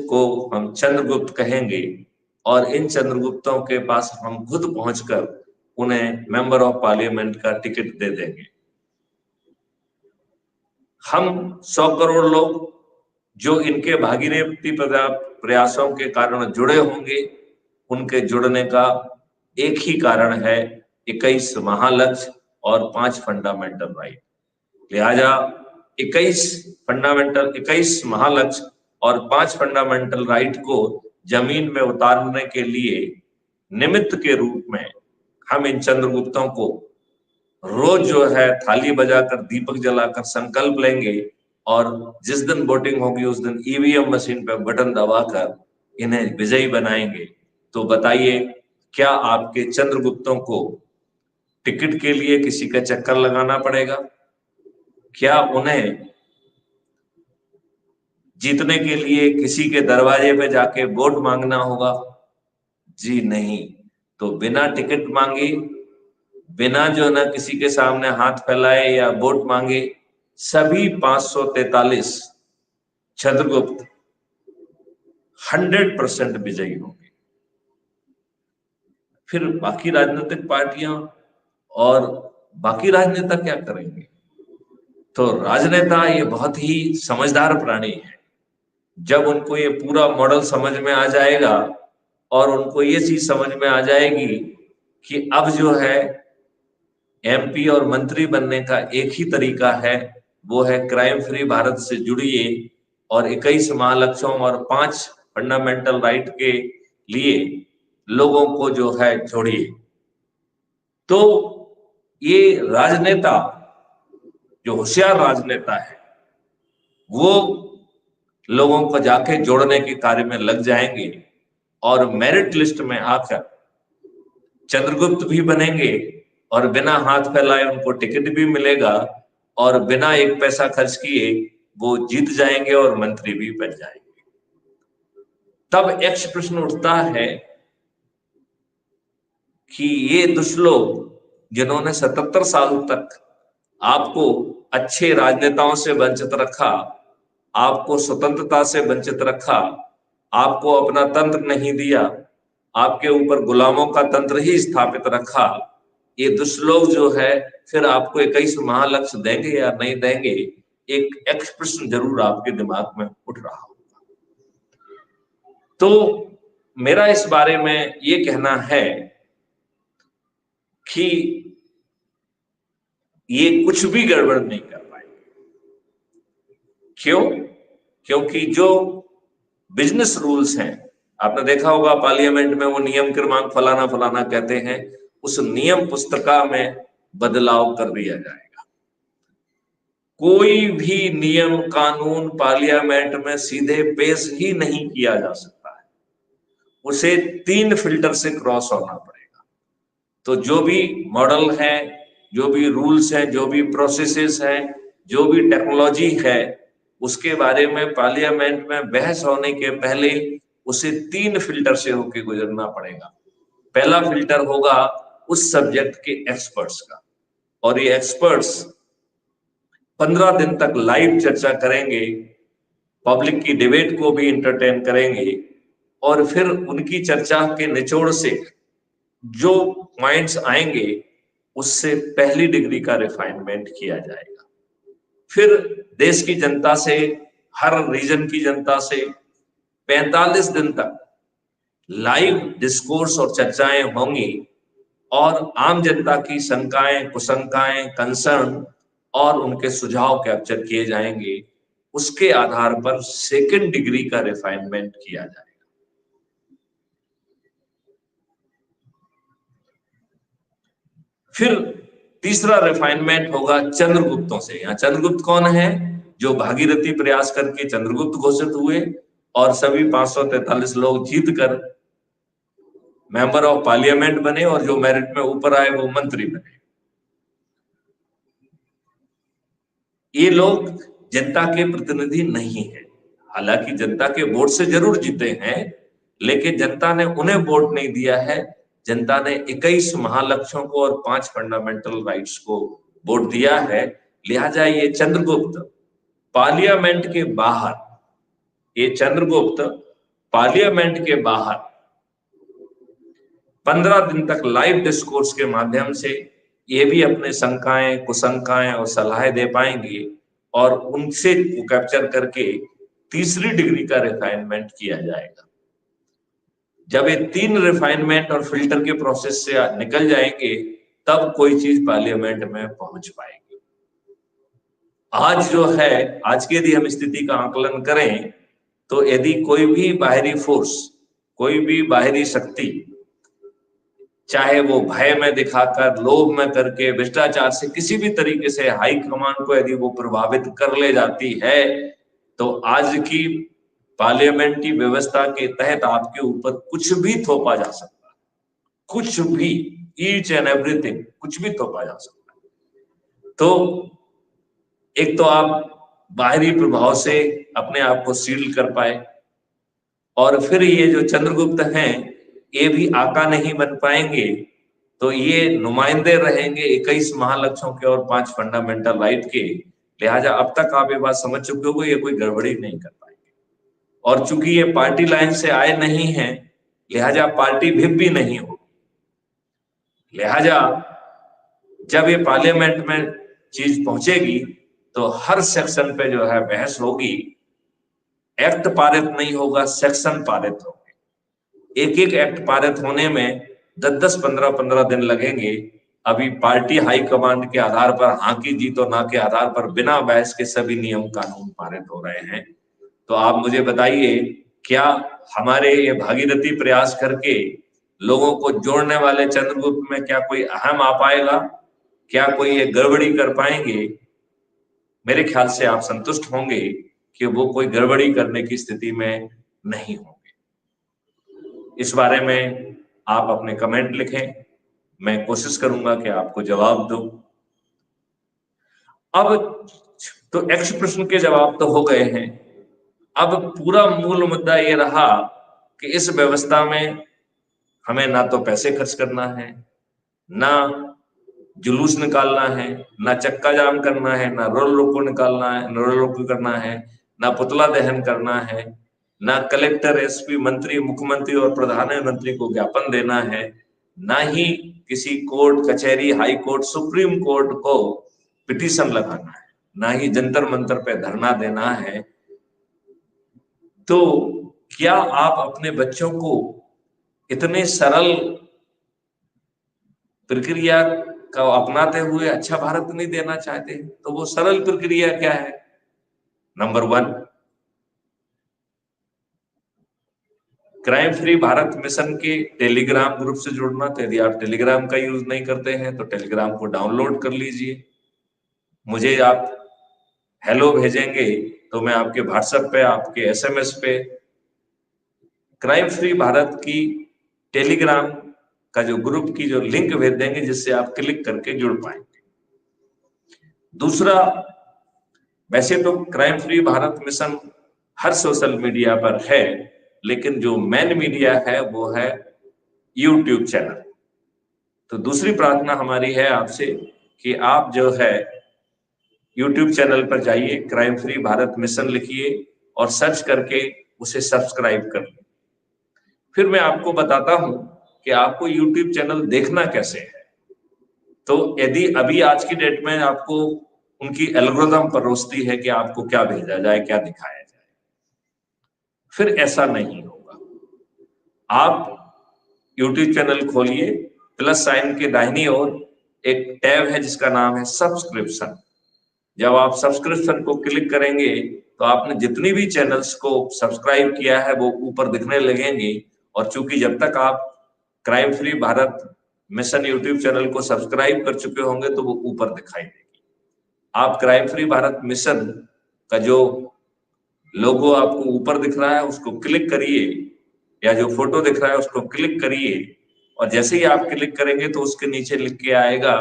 को हम चंद्रगुप्त कहेंगे, और इन चंद्रगुप्तों के पास हम खुद पहुंचकर उन्हें मेंबर ऑफ पार्लियामेंट का टिकट दे देंगे। हम 100 करोड़ लोग जो इनके भागीरथी प्रयासों के कारण जुड़े होंगे, उनके जुड़ने का एक ही कारण है 21 महालक्ष्य और 5 फंडामेंटल राइट। लिहाजा 21 महालक्ष्य और 5 फंडामेंटल राइट को जमीन में उतारने के लिए निमित्त के रूप में हम इन चंद्रगुप्तों को रोज जो है थाली बजाकर, दीपक जलाकर संकल्प लेंगे, और जिस दिन वोटिंग होगी उस दिन ईवीएम मशीन पर बटन दबाकर इन्हें विजयी बनाएंगे। तो बताइए, क्या आपके चंद्रगुप्तों को टिकट के लिए किसी का चक्कर लगाना पड़ेगा? क्या उन्हें जीतने के लिए किसी के दरवाजे पे जाके वोट मांगना होगा? जी नहीं। तो बिना टिकट मांगे, बिना जो ना किसी के सामने हाथ फैलाए या वोट मांगे, सभी 543 चंद्रगुप्त 100% विजयी होंगे। फिर बाकी राजनीतिक पार्टियां और बाकी राजनेता क्या करेंगे? तो राजनेता ये बहुत ही समझदार प्राणी है। जब उनको ये पूरा मॉडल समझ में आ जाएगा और उनको ये चीज समझ में आ जाएगी कि अब जो है एमपी और मंत्री बनने का एक ही तरीका है, वो है क्राइम फ्री भारत से जुड़िए और 21 महालक्ष्यों और 5 फंडामेंटल राइट के लिए लोगों को जो है जोड़िए। तो ये राजनेता, जो होशियार राजनेता है, वो लोगों को जाके जोड़ने के कार्य में लग जाएंगे और मेरिट लिस्ट में आकर चंद्रगुप्त भी बनेंगे और बिना हाथ फैलाए उनको टिकट भी मिलेगा और बिना एक पैसा खर्च किए वो जीत जाएंगे और मंत्री भी बन जाएंगे। तब एक प्रश्न उठता है कि ये दुष्ट लोग जिन्होंने 77 साल तक आपको अच्छे राजनेताओं से वंचित रखा, आपको स्वतंत्रता से वंचित रखा, आपको अपना तंत्र नहीं दिया, आपके ऊपर गुलामों का तंत्र ही स्थापित रखा, ये दुष्ट लोग जो है फिर आपको 21 महालक्ष्य देंगे या नहीं देंगे? एक प्रश्न जरूर आपके दिमाग में उठ रहा होगा। तो मेरा इस बारे में ये कहना है कि ये कुछ भी गड़बड़ नहीं कर पाएंगे। क्यों? क्योंकि जो बिजनेस रूल्स हैं, आपने देखा होगा पार्लियामेंट में वो नियम क्रमांक फलाना फलाना कहते हैं, उस नियम पुस्तिका में बदलाव कर दिया जाएगा। कोई भी नियम कानून पार्लियामेंट में सीधे पेश ही नहीं किया जा सकता है, उसे 3 फिल्टर से क्रॉस होना पड़ेगा। तो जो भी मॉडल है, जो भी रूल्स हैं, जो भी प्रोसेसेस हैं, जो भी टेक्नोलॉजी है, उसके बारे में पार्लियामेंट में बहस होने के पहले उसे 3 फिल्टर से होकर गुजरना पड़ेगा। पहला फिल्टर होगा उस सब्जेक्ट के एक्सपर्ट्स का, और ये एक्सपर्ट्स 15 दिन तक लाइव चर्चा करेंगे, पब्लिक की डिबेट को भी इंटरटेन करेंगे और फिर उनकी चर्चा के निचोड़ से जो पॉइंट्स आएंगे उससे पहली डिग्री का रिफाइनमेंट किया जाएगा। फिर देश की जनता से, हर रीजन की जनता से 45 दिन तक लाइव डिस्कोर्स और चर्चाएं होंगी और आम जनता की शंकाएं, कुशंकाएं, कंसर्न और उनके सुझाव कैप्चर किए जाएंगे। उसके आधार पर सेकंड डिग्री का रिफाइनमेंट किया जाएगा। फिर तीसरा रिफाइनमेंट होगा चंद्रगुप्तों से। यहां चंद्रगुप्त कौन है? जो भागीरथी प्रयास करके चंद्रगुप्त घोषित हुए और सभी 543 लोग जीतकर मेंबर ऑफ पार्लियामेंट बने और जो मेरिट में ऊपर आए वो मंत्री बने। ये लोग जनता के प्रतिनिधि नहीं है, हालांकि जनता के वोट से जरूर जीते हैं, लेकिन जनता ने उन्हें वोट नहीं दिया है। जनता ने 21 महालक्ष्यों को और 5 फंडामेंटल राइट्स को वोट दिया है। लिहाजा ये चंद्रगुप्त पार्लियामेंट के बाहर, ये चंद्रगुप्त पार्लियामेंट के बाहर 15 दिन तक लाइव डिस्कोर्स के माध्यम से ये भी अपने शंकाएं, कुशंकाएं और सलाहें दे पाएंगे और उनसे कैप्चर करके तीसरी डिग्री का रिफाइनमेंट किया जाएगा। जब ये 3 रिफाइनमेंट और फिल्टर के प्रोसेस से निकल जाएंगे तब कोई चीज पार्लियामेंट में पहुंच पाएगी। आज जो है, आज की यदि हम स्थिति का आकलन करें तो यदि कोई भी बाहरी फोर्स, कोई भी बाहरी शक्ति, चाहे वो भय में दिखाकर, लोभ में करके, भ्रष्टाचार से किसी भी तरीके से हाई कमांड को यदि वो प्रभावित कर ले जाती है, तो आज की पार्लियामेंट्री व्यवस्था के तहत आपके ऊपर कुछ भी थोपा जा सकता है, कुछ भी। ईच एंड एवरीथिंग, कुछ भी थोपा जा सकता है। तो एक तो आप बाहरी प्रभाव से अपने आप को सील कर पाए, और फिर ये जो चंद्रगुप्त हैं ये भी आका नहीं बन पाएंगे, तो ये नुमाइंदे रहेंगे 21 महालक्ष्यों के और 5 फंडामेंटल राइट के। लिहाजा अब तक आप ये बात समझ चुके हो, ये कोई गड़बड़ी नहीं कर पाएंगे। और चूंकि ये पार्टी लाइन से आए नहीं हैं, लिहाजा पार्टी भिप भी नहीं होगी। लिहाजा जब ये पार्लियामेंट में चीज पहुंचेगी तो हर सेक्शन पे जो है बहस होगी। एक्ट पारित नहीं होगा, सेक्शन पारित होंगे। एक एक एक्ट पारित होने में 10-10, 15-15 दिन लगेंगे। अभी पार्टी हाईकमांड के आधार पर हाँ की जी तो ना के आधार पर बिना बहस के सभी नियम कानून पारित हो रहे हैं। तो आप मुझे बताइए, क्या हमारे ये भागीरथी प्रयास करके लोगों को जोड़ने वाले चंद्रगुप्त में क्या कोई अहम आ पाएगा? क्या कोई ये गड़बड़ी कर पाएंगे? मेरे ख्याल से आप संतुष्ट होंगे कि वो कोई गड़बड़ी करने की स्थिति में नहीं होंगे। इस बारे में आप अपने कमेंट लिखें, मैं कोशिश करूंगा कि आपको जवाब दूं। अब तो एक्स प्रश्न के जवाब तो हो गए हैं। अब पूरा मूल मुद्दा ये रहा कि इस व्यवस्था में हमें ना तो पैसे खर्च करना है, ना जुलूस निकालना है, ना चक्का जाम करना है, ना रोल रोको निकालना है, रोल रोको करना है, ना पुतला दहन करना है, ना कलेक्टर, एसपी, मंत्री, मुख्यमंत्री और प्रधानमंत्री को ज्ञापन देना है, ना ही किसी कोर्ट कचहरी, हाई कोर्ट, सुप्रीम कोर्ट को पिटीशन लगाना है, ना ही जंतर मंतर पे धरना देना है। तो क्या आप अपने बच्चों को इतने सरल प्रक्रिया का अपनाते हुए अच्छा भारत नहीं देना चाहते? तो वो सरल प्रक्रिया क्या है? Number 1, crime free Bharat mission के टेलीग्राम ग्रुप से जुड़ना। तो यदि आप टेलीग्राम का यूज नहीं करते हैं तो टेलीग्राम को डाउनलोड कर लीजिए। मुझे आप हेलो भेजेंगे तो मैं आपके व्हाट्सएप पे, आपके एसएमएस पे क्राइम फ्री भारत की टेलीग्राम का जो ग्रुप की जो लिंक भेज देंगे, जिससे आप क्लिक करके जुड़ पाएंगे। दूसरा, वैसे तो क्राइम फ्री भारत मिशन हर सोशल मीडिया पर है, लेकिन जो मेन मीडिया है वो है यूट्यूब चैनल। तो दूसरी प्रार्थना हमारी है आपसे कि आप जो है यूट्यूब चैनल पर जाइए, क्राइम फ्री भारत मिशन लिखिए और सर्च करके उसे सब्सक्राइब कर लें। फिर मैं आपको बताता हूं कि आपको यूट्यूब चैनल देखना कैसे है। तो यदि अभी आज की डेट में आपको उनकी एल्गोरिथम परोसती है कि आपको क्या भेजा जाए, क्या दिखाया जाए, फिर ऐसा नहीं होगा। आप यूट्यूब चैनल खोलिए, प्लस साइन के दाहिनी ओर एक टैब है जिसका नाम है सब्सक्रिप्शन। जब आप सब्सक्रिप्शन को क्लिक करेंगे तो आपने जितनी भी चैनल्स को सब्सक्राइब किया है वो ऊपर दिखने लगेंगे। और चूंकि जब तक आप crime free Bharat mission YouTube channel को सब्सक्राइब कर चुके होंगे तो वो ऊपर दिखाई देगी। आप क्राइम फ्री भारत मिशन का जो लोगो आपको ऊपर दिख रहा है उसको क्लिक करिए, या जो फोटो दिख रहा है उसको क्लिक करिए, और जैसे ही आप क्लिक करेंगे तो उसके नीचे लिख के आएगा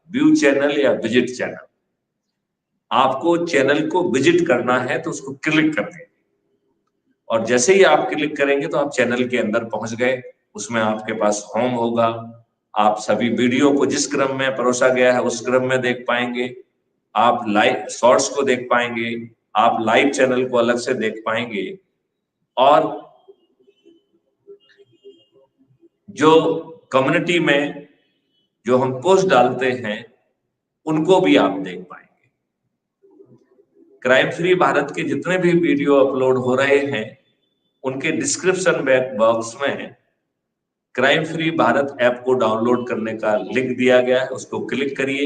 व्यू चैनल या विजिट चैनल। आपको चैनल को विजिट करना है तो उसको क्लिक कर देंगे, और जैसे ही आप क्लिक करेंगे तो आप चैनल के अंदर पहुंच गए। उसमें आपके पास होम होगा, आप सभी वीडियो को जिस क्रम में परोसा गया है उस क्रम में देख पाएंगे। आप लाइव शॉर्ट्स को देख पाएंगे, आप लाइव चैनल को अलग से देख पाएंगे, और जो कम्युनिटी में जो हम पोस्ट डालते हैं उनको भी आप देख पाएंगे। क्राइम फ्री भारत के जितने भी वीडियो अपलोड हो रहे हैं उनके डिस्क्रिप्शन बॉक्स में क्राइम फ्री भारत ऐप को डाउनलोड करने का लिंक दिया गया है, उसको क्लिक करिए।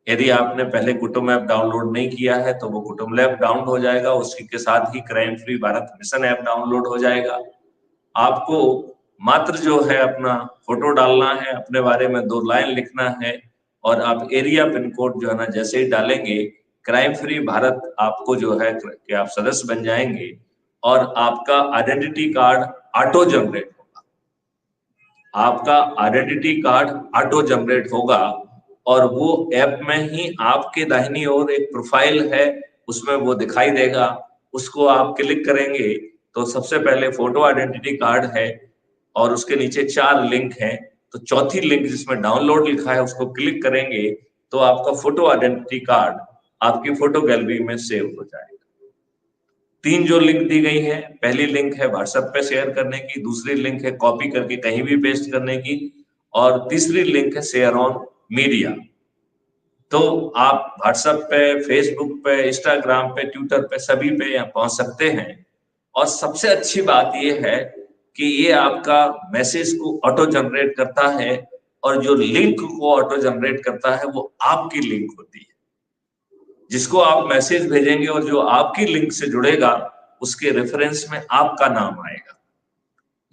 यदि आपने पहले कुटुंब ऐप डाउनलोड नहीं किया है तो वो कुटुंब ऐप डाउनलोड हो जाएगा, उसी के साथ ही crime free Bharat mission app download हो जाएगा। आपको मात्र जो है अपना फोटो डालना है, अपने बारे में 2 लाइन लिखना है, और आप एरिया पिन कोड जो है ना जैसे ही डालेंगे क्राइम फ्री भारत आपको जो है कि आप सदस्य बन जाएंगे और आपका आइडेंटिटी कार्ड ऑटो जनरेट होगा। आपका आइडेंटिटी कार्ड ऑटो जनरेट होगा और वो ऐप में ही आपके दाहिनी ओर एक प्रोफाइल है, उसमें वो दिखाई देगा। उसको आप क्लिक करेंगे तो सबसे पहले फोटो आइडेंटिटी कार्ड है और उसके नीचे 4 लिंक हैं। तो चौथी लिंक जिसमें डाउनलोड लिखा है उसको क्लिक करेंगे तो आपका फोटो आइडेंटिटी कार्ड आपकी फोटो गैलरी में सेव हो जाएगा। 3 जो लिंक दी गई है, पहली लिंक है व्हाट्सएप पे शेयर करने की, दूसरी लिंक है कॉपी करके कहीं भी पेस्ट करने की और तीसरी लिंक है शेयर ऑन मीडिया। तो आप व्हाट्सएप पे, फेसबुक पे, इंस्टाग्राम पे, ट्विटर पे सभी पे यहाँ पहुंच सकते हैं। और सबसे अच्छी बात यह है कि ये आपका मैसेज को ऑटो जनरेट करता है और जो लिंक को ऑटो जनरेट करता है वो आपकी लिंक होती है। जिसको आप मैसेज भेजेंगे और जो आपकी लिंक से जुड़ेगा उसके रेफरेंस में आपका नाम आएगा।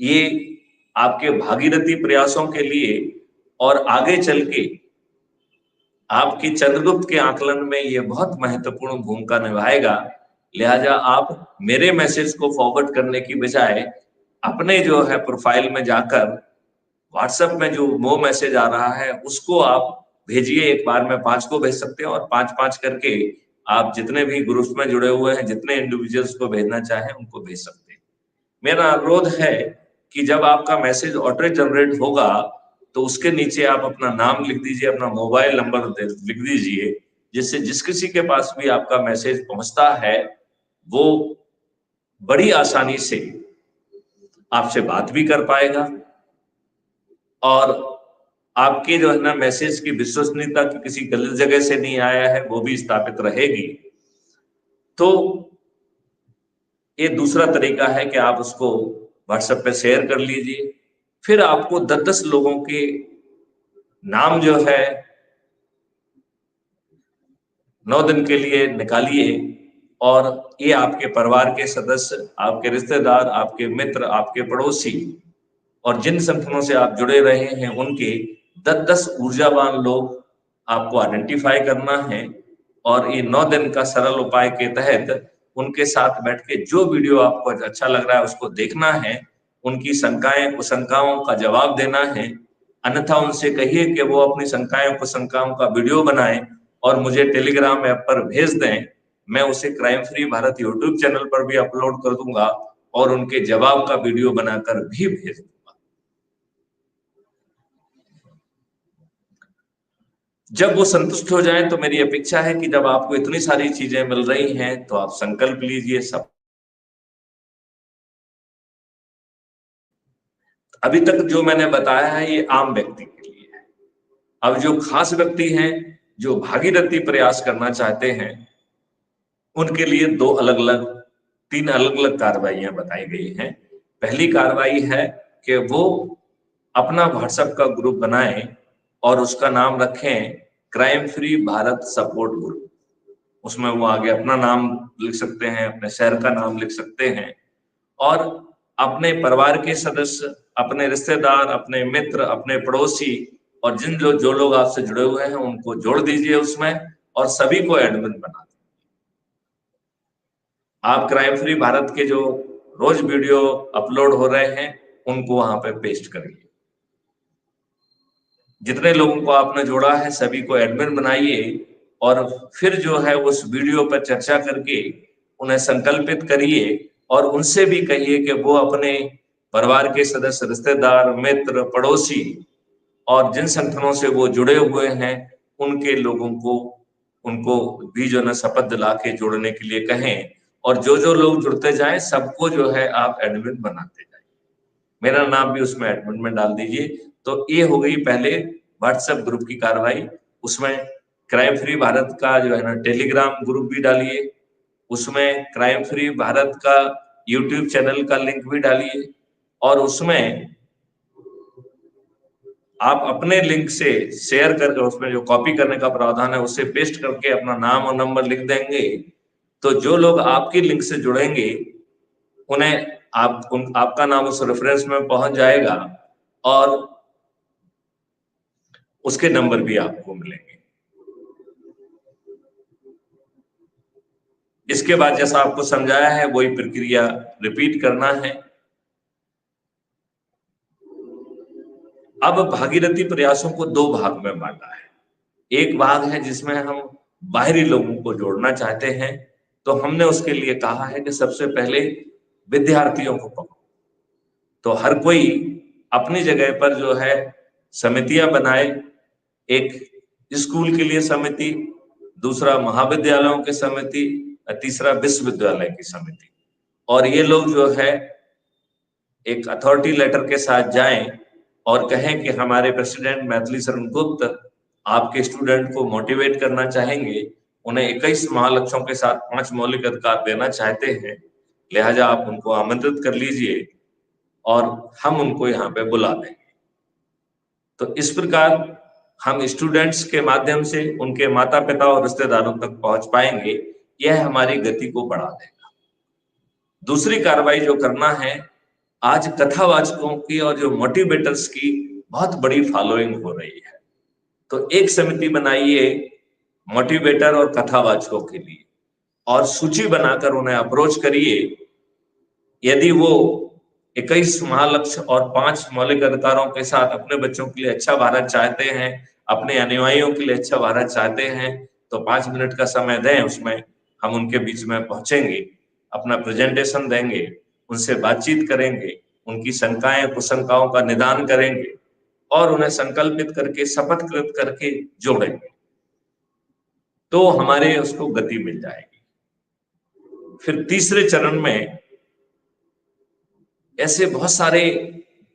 ये आपके भागीरथी प्रयासों के लिए और आगे चल के आपकी चंद्रगुप्त के आकलन में ये बहुत महत्वपूर्ण भूमिका निभाएगा। लिहाजा आप मेरे मैसेज को फॉरवर्ड करने की बजाय अपने जो है प्रोफाइल में जाकर व्हाट्सएप में जो वो मैसेज आ रहा है उसको आप भेजिए। एक बार में 5 को भेज सकते हैं और 5-5 करके आप जितने भी ग्रुप्स में जुड़े हुए हैं, जितने इंडिविजुअल्स को भेजना चाहें उनको भेज सकते हैं। मेरा अनुरोध है कि जब आपका मैसेज ऑटो जनरेट होगा तो उसके नीचे आप अपना नाम लिख दीजिए, अपना मोबाइल नंबर लिख दीजिए, जिससे जिस किसी के पास भी आपका मैसेज पहुंचता है वो बड़ी आसानी से आपसे बात भी कर पाएगा और आपके जो है ना मैसेज की विश्वसनीयता की किसी गलत जगह से नहीं आया है वो भी स्थापित रहेगी। तो ये दूसरा तरीका है कि आप उसको व्हाट्सएप पे शेयर कर लीजिए। फिर आपको 10-10 लोगों के नाम जो है 9 दिन के लिए निकालिए और ये आपके परिवार के सदस्य, आपके रिश्तेदार, आपके मित्र, आपके पड़ोसी और जिन संगठनों से आप जुड़े रहे हैं उनके 10-10 ऊर्जावान लोग आपको आइडेंटिफाई करना है और ये 9 दिन का सरल उपाय के तहत उनके साथ बैठ के जो वीडियो आपको अच्छा लग रहा है उसको देखना है, उनकी शंकाएं कुशंकाओं का जवाब देना है। अन्यथा उनसे कहिए कि वो अपनी शंकाएं कुशंकाओं का वीडियो बनाएं और मुझे टेलीग्राम ऐप पर भेज दें। मैं उसे crime free Bharat YouTube channel पर भी अपलोड कर दूंगा और उनके जवाब का वीडियो बनाकर भी भेज दूंगा। जब वो संतुष्ट हो जाएं तो मेरी अपेक्षा है कि जब आपको इतनी सारी चीजें मिल रही हैं तो आप संकल्प लीजिए। सब अभी तक जो मैंने बताया है ये आम व्यक्ति के लिए है। अब जो खास व्यक्ति हैं जो भागीरथी प्रयास करना चाहते हैं उनके लिए 3 अलग अलग कार्रवाइयां बताई गई हैं। पहली कार्रवाई है कि वो अपना व्हाट्सएप का ग्रुप बनाएं और उसका नाम रखें crime free Bharat support group. उसमें वो आगे अपना नाम लिख सकते हैं, अपने शहर का नाम लिख सकते हैं और अपने परिवार के सदस्य, अपने रिश्तेदार, अपने मित्र, अपने पड़ोसी और जो लोग आपसे जुड़े हुए हैं उनको जोड़ दीजिए उसमें और सभी को एडमिन बना। आप क्राइम फ्री भारत के जो रोज वीडियो अपलोड हो रहे हैं उनको वहां पे पेस्ट करिए। जितने लोगों को आपने जोड़ा है सभी को एडमिन बनाइए और फिर जो है उस वीडियो पर चर्चा करके उन्हें संकल्पित करिए और उनसे भी कहिए कि वो अपने परिवार के सदस्य, रिश्तेदार, मित्र, पड़ोसी और जिन संगठनों से वो जुड़े हुए हैं उनके लोगों को उनको भी जो है शपथ दिला के जोड़ने के लिए कहें और जो लोग जुड़ते जाएं सबको जो है आप एडमिन बनाते जाएं। मेरा नाम भी उसमें एडमिन में डाल दीजिए। तो ये हो गई पहले व्हाट्सएप ग्रुप की कार्रवाई। उसमें क्राइम फ्री भारत का जो है ना टेलीग्राम ग्रुप भी डालिए, उसमें क्राइम फ्री भारत का यूट्यूब चैनल का लिंक भी डालिए और उसमें आप अपने लिंक से शेयर करके उसमें जो कॉपी करने का प्रावधान है उसे पेस्ट करके अपना नाम और नंबर लिख देंगे। तो जो लोग आपकी लिंक से जुड़ेंगे उन्हें आपका नाम उस रेफरेंस में पहुंच जाएगा और उसके नंबर भी आपको मिलेंगे। इसके बाद जैसा आपको समझाया है वही प्रक्रिया रिपीट करना है। अब भागीरथी प्रयासों को दो भाग में बांटा है। एक भाग है जिसमें हम बाहरी लोगों को जोड़ना चाहते हैं, तो हमने उसके लिए कहा है कि सबसे पहले विद्यार्थियों को पकड़ो। तो हर कोई अपनी जगह पर जो है समितियां बनाए, एक स्कूल के लिए समिति, दूसरा महाविद्यालयों की समिति, तीसरा विश्वविद्यालय की समिति। और ये लोग जो है एक अथॉरिटी लेटर के साथ जाएं और कहें कि हमारे प्रेसिडेंट मैथिली शरण गुप्त आपके स्टूडेंट को मोटिवेट करना चाहेंगे, उन्हें 21 महालक्ष्यों के साथ 5 मौलिक अधिकार देना चाहते हैं, लिहाजा आप उनको आमंत्रित कर लीजिए और हम उनको यहाँ पे बुला देंगे। तो इस प्रकार हम स्टूडेंट्स के माध्यम से उनके माता पिता और रिश्तेदारों तक पहुंच पाएंगे, यह हमारी गति को बढ़ा देगा। दूसरी कार्रवाई जो करना है, आज कथावाचकों की और जो मोटिवेटर्स की बहुत बड़ी फॉलोइंग हो रही है, तो एक समिति बनाइए मोटिवेटर और कथावाचकों के लिए और सूची बनाकर उन्हें अप्रोच करिए। यदि वो 21 महालक्ष्य और 5 मौलिक अधिकारों के साथ अपने बच्चों के लिए अच्छा भारत चाहते हैं, अपने अनुयायियों के लिए अच्छा भारत चाहते हैं, तो 5 मिनट का समय दें, उसमें हम उनके बीच में पहुंचेंगे, अपना प्रेजेंटेशन देंगे, उनसे बातचीत करेंगे, उनकी शंकाएं कुशंकाओं का निदान करेंगे और उन्हें संकल्पित करके शपथकृत करके जोड़ेंगे, तो हमारे उसको गति मिल जाएगी। फिर तीसरे चरण में ऐसे बहुत सारे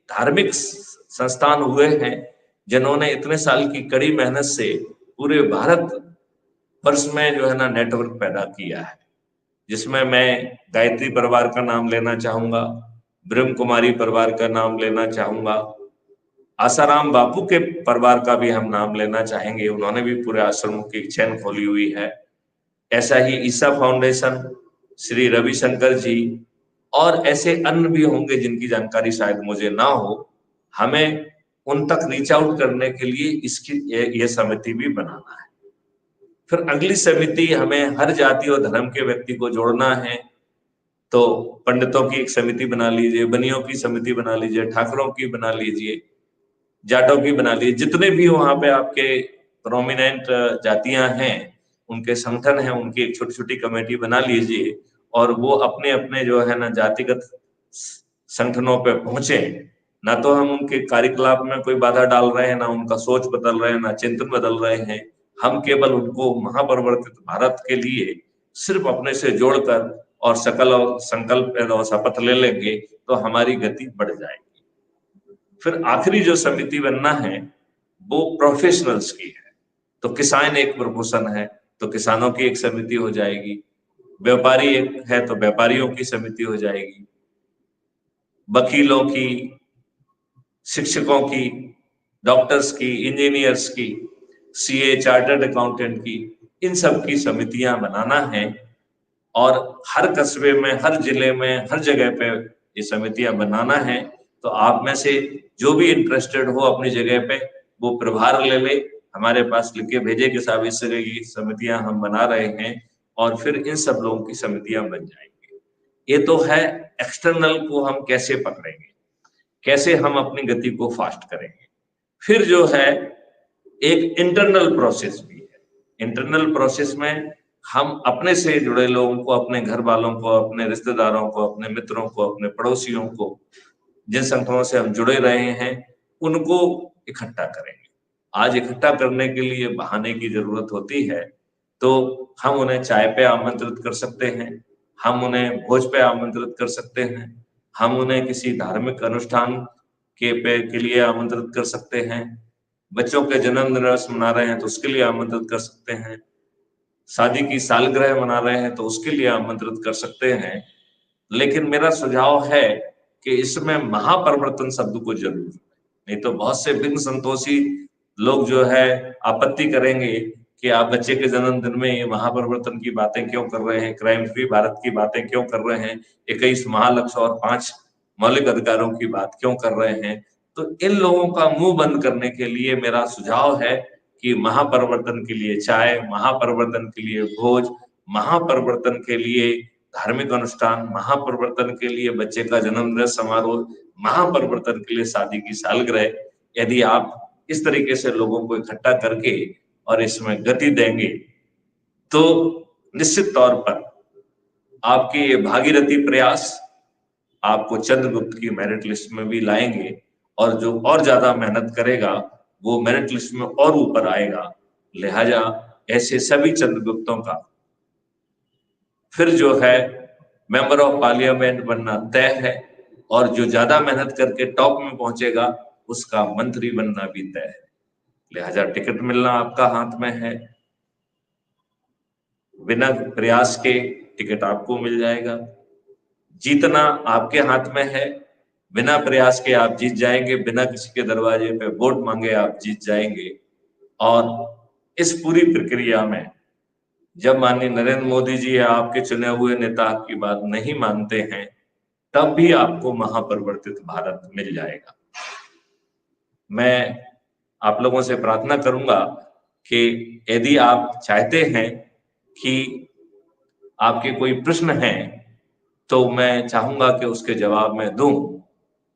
धार्मिक संस्थान हुए हैं जिन्होंने इतने साल की कड़ी मेहनत से पूरे भारत वर्ष में जो है ना नेटवर्क पैदा किया है, जिसमें मैं गायत्री परिवार का नाम लेना चाहूंगा, ब्रह्म कुमारी परिवार का नाम लेना चाहूंगा, आसाराम बापू के परिवार का भी हम नाम लेना चाहेंगे, उन्होंने भी पूरे आश्रमों की चैन खोली हुई है। ऐसा ही ईसा फाउंडेशन, श्री रविशंकर जी और ऐसे अन्य भी होंगे जिनकी जानकारी शायद मुझे ना हो। हमें उन तक रीच आउट करने के लिए इसकी ये समिति भी बनाना है। फिर अगली समिति, हमें हर जाति और धर्म के व्यक्ति को जोड़ना है, तो पंडितों की एक समिति बना लीजिए, बनियों की समिति बना लीजिए, ठाकुरों की बना लीजिए, जाटों की बना लीजिए, जितने भी वहां पे आपके प्रोमिनेंट जातियां हैं, उनके संगठन हैं, उनकी एक छोटी छोटी कमेटी बना लीजिए और वो अपने अपने जो है ना जातिगत संगठनों पे पहुंचे। ना तो हम उनके कार्यकलाप में कोई बाधा डाल रहे हैं, ना उनका सोच बदल रहे हैं, ना चिंतन बदल रहे हैं, हम केवल उनको महापरिवर्तित भारत के लिए सिर्फ अपने से जोड़कर और सकल और संकल्प और शपथ ले लेंगे तो हमारी गति बढ़ जाएगी। फिर आखिरी जो समिति बनना है वो प्रोफेशनल्स की है, तो किसान एक प्रपोजन है तो किसानों की एक समिति हो जाएगी, व्यापारी एक है तो व्यापारियों की समिति हो जाएगी, वकीलों की, शिक्षकों की, डॉक्टर्स की, इंजीनियर्स की, सीए, चार्टर्ड अकाउंटेंट की, इन सब की समितियां बनाना है और हर कस्बे में, हर जिले में, हर जगह पे ये समितियां बनाना है। तो आप में से जो भी इंटरेस्टेड हो अपनी जगह पे वो प्रभार ले ले, हमारे पास लिख के भेजे कि साहब इस तरह की समितियां हम बना रहे हैं, और फिर इन सब लोगों की समितियां बन जाएंगी। ये तो है एक्सटर्नल को हम कैसे पकड़ेंगे, कैसे हम अपनी गति को फास्ट करेंगे। फिर जो है एक इंटरनल प्रोसेस भी है। इंटरनल प्रोसेस में हम अपने से जुड़े लोगों को, अपने घर वालों को, अपने रिश्तेदारों को, अपने मित्रों को, अपने पड़ोसियों को, जिन संगठनों से हम जुड़े रहे हैं उनको इकट्ठा करेंगे। आज इकट्ठा करने के लिए बहाने की जरूरत होती है, तो हम उन्हें चाय पे आमंत्रित कर सकते हैं, हम उन्हें भोज पे आमंत्रित कर सकते हैं, हम उन्हें किसी धार्मिक अनुष्ठान के लिए आमंत्रित कर सकते हैं, बच्चों के जन्मदिन मना रहे हैं तो उसके लिए आमंत्रित कर सकते हैं, शादी की सालगिरह मना रहे हैं तो उसके लिए आमंत्रित कर सकते हैं। लेकिन मेरा सुझाव है कि इसमें महापरिवर्तन शब्द को जरूर, नहीं तो बहुत से बिन संतोषी लोग जो है आपत्ति करेंगे कि आप बच्चे के जन्मदिन में ये महापरिवर्तन की बातें क्यों कर रहे हैं, क्राइम फ्री भारत की बातें क्यों कर रहे हैं, 21 महालक्ष्य और 5 मौलिक अधिकारों की बात क्यों कर रहे हैं। तो इन लोगों का मुंह बंद करने के लिए मेरा सुझाव है कि महापरिवर्तन के लिए चाय, महापरिवर्तन के लिए भोज, महापरिवर्तन के लिए धार्मिक अनुष्ठान, महापरिवर्तन के लिए बच्चे का जन्मदिन समारोह, महापरिवर्तन के लिए शादी की सालगिरह, यदि आप इस तरीके से लोगों को इकट्ठा करके और इसमें गति देंगे तो निश्चित तौर पर आपके ये भागीरथी प्रयास आपको चंद्रगुप्त की मेरिट लिस्ट में भी लाएंगे, और जो और ज्यादा मेहनत करेगा वो मेरिट लिस्ट में और ऊपर आएगा। लिहाजा ऐसे सभी चंद्रगुप्तों का फिर जो है मेंबर ऑफ पार्लियामेंट बनना तय है, और जो ज्यादा मेहनत करके टॉप में पहुंचेगा उसका मंत्री बनना भी तय है। लिहाजा टिकट मिलना आपका हाथ में है, बिना प्रयास के टिकट आपको मिल जाएगा। जीतना आपके हाथ में है, बिना प्रयास के आप जीत जाएंगे, बिना किसी के दरवाजे पे वोट मांगे आप जीत जाएंगे। और इस पूरी प्रक्रिया में जब माननीय नरेंद्र मोदी जी या आपके चुने हुए नेता की बात नहीं मानते हैं, तब भी आपको महापरिवर्तित भारत मिल जाएगा। मैं आप लोगों से प्रार्थना करूंगा कि यदि आप चाहते हैं कि आपके कोई प्रश्न हैं तो मैं चाहूंगा कि उसके जवाब मैं दूं।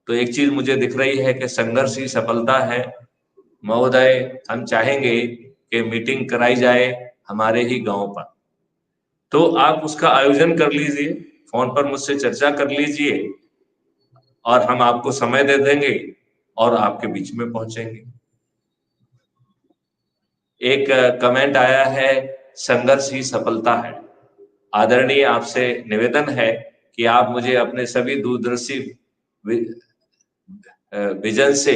तो एक चीज मुझे दिख रही है कि संघर्ष ही सफलता है। महोदय, हम चाहेंगे कि मीटिंग कराई जाए हमारे ही गांव पर, तो आप उसका आयोजन कर लीजिए, फोन पर मुझसे चर्चा कर लीजिए और हम आपको समय दे देंगे और आपके बीच में पहुंचेंगे। एक कमेंट आया है, संघर्ष ही सफलता है। आदरणीय, आपसे निवेदन है कि आप मुझे अपने सभी दूरदर्शी विजन से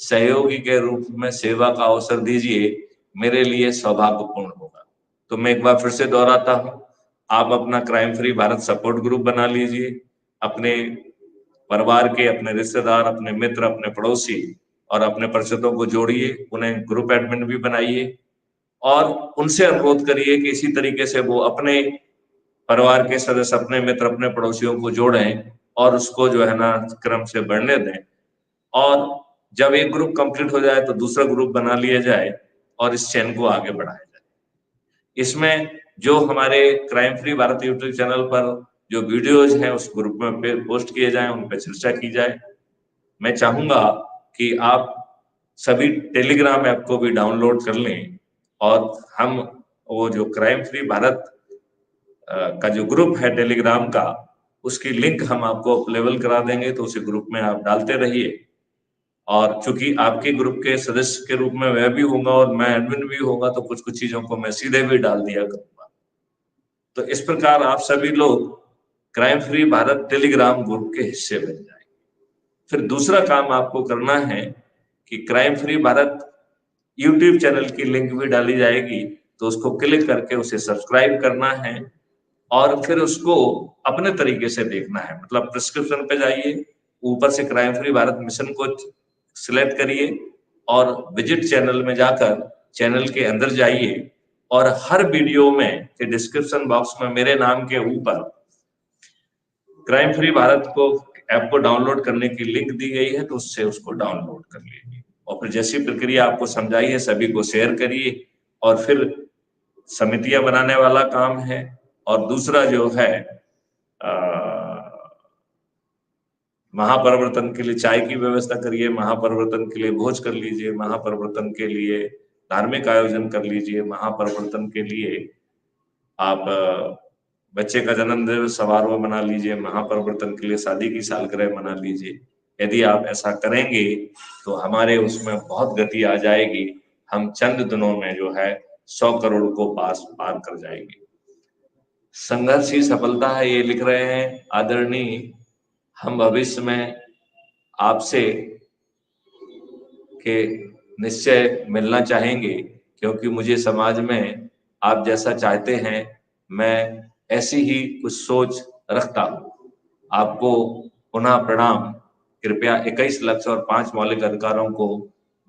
सहयोगी के रूप में सेवा का अवसर दीजिए, मेरे लिए सौभाग्यपूर्ण होगा। तो मैं एक बार फिर से दोहराता हूं, आप अपना crime free Bharat support group बना लीजिए, अपने परिवार के, अपने रिश्तेदार, अपने मित्र, अपने पड़ोसी और अपने परिचितों को जोड़िए, उन्हें ग्रुप एडमिन भी बनाइए और उनसे अनुरोध करिए कि इसी तरीके से वो अपने परिवार के सदस्य, अपने मित्र, अपने पड़ोसियों को जोड़ें और उसको जो है ना क्रम से बढ़ने दें। और जब एक ग्रुप कंप्लीट हो जाए तो दूसरा ग्रुप बना लिया जाए और इस चैन को आगे बढ़ाया जाए। इसमें जो हमारे crime free Bharat YouTube channel पर जो वीडियोज हैं उस ग्रुप में पोस्ट किए जाएं, उन पर चर्चा की जाए। मैं चाहूंगा कि आप सभी टेलीग्राम ऐप को भी डाउनलोड कर लें और हम वो जो क्राइम फ्री भारत का जो ग्रुप है टेलीग्राम का, उसकी लिंक हम आपको अवेलेबल करा देंगे, तो उसी ग्रुप में आप डालते रहिए। और चूंकि आपके ग्रुप के सदस्य के रूप में मैं भी होऊंगा और मैं एडमिन भी होगा, तो कुछ कुछ चीजों को मैं सीधे भी डाल दिया करूंगा। तो इस प्रकार आप सभी लोग crime free Bharat Telegram group के हिस्से बन जाएंगे। फिर दूसरा काम आपको करना है कि crime free Bharat YouTube channel की लिंक भी डाली जाएगी, तो उसको क्लिक करके उसे सब्सक्राइब करना है और फिर उसको अपने तरीके से देखना है। मतलब प्रिस्क्रिप्शन पे जाइए, ऊपर से क्राइम फ्री भारत मिशन को सिलेक्ट करिए और विजिट चैनल में जाकर चैनल के अंदर जाइए और हर वीडियो में के डिस्क्रिप्शन बॉक्स में मेरे नाम के ऊपर क्राइम फ्री भारत को ऐप को डाउनलोड करने की लिंक दी गई है, तो उससे उसको डाउनलोड कर लीजिए और फिर जैसी प्रक्रिया आपको समझाई है सभी को शेयर करिए। और फिर समितियां बनाने वाला काम है। और दूसरा जो है महापरिवर्तन के लिए चाय की व्यवस्था करिए, महापरिवर्तन के लिए भोज कर लीजिए, महापरिवर्तन के लिए धार्मिक आयोजन कर लीजिए, महापरिवर्तन के लिए आप बच्चे का जन्मदिन समारोह मना लीजिए, महापरिवर्तन के लिए शादी की सालगिरह मना लीजिए। यदि आप ऐसा करेंगे तो हमारे उसमें बहुत गति आ जाएगी, हम चंद दिनों में जो है 100 करोड़ को पार कर जाएंगे। संघर्ष ही सफलता है, ये लिख रहे हैं आदरणीय। हम भविष्य में आपसे के निश्चय मिलना चाहेंगे, क्योंकि मुझे समाज में आप जैसा चाहते हैं मैं ऐसी ही कुछ सोच रखता हूँ। आपको पुनः प्रणाम। कृपया 21 लक्ष्य और 5 मौलिक अधिकारों को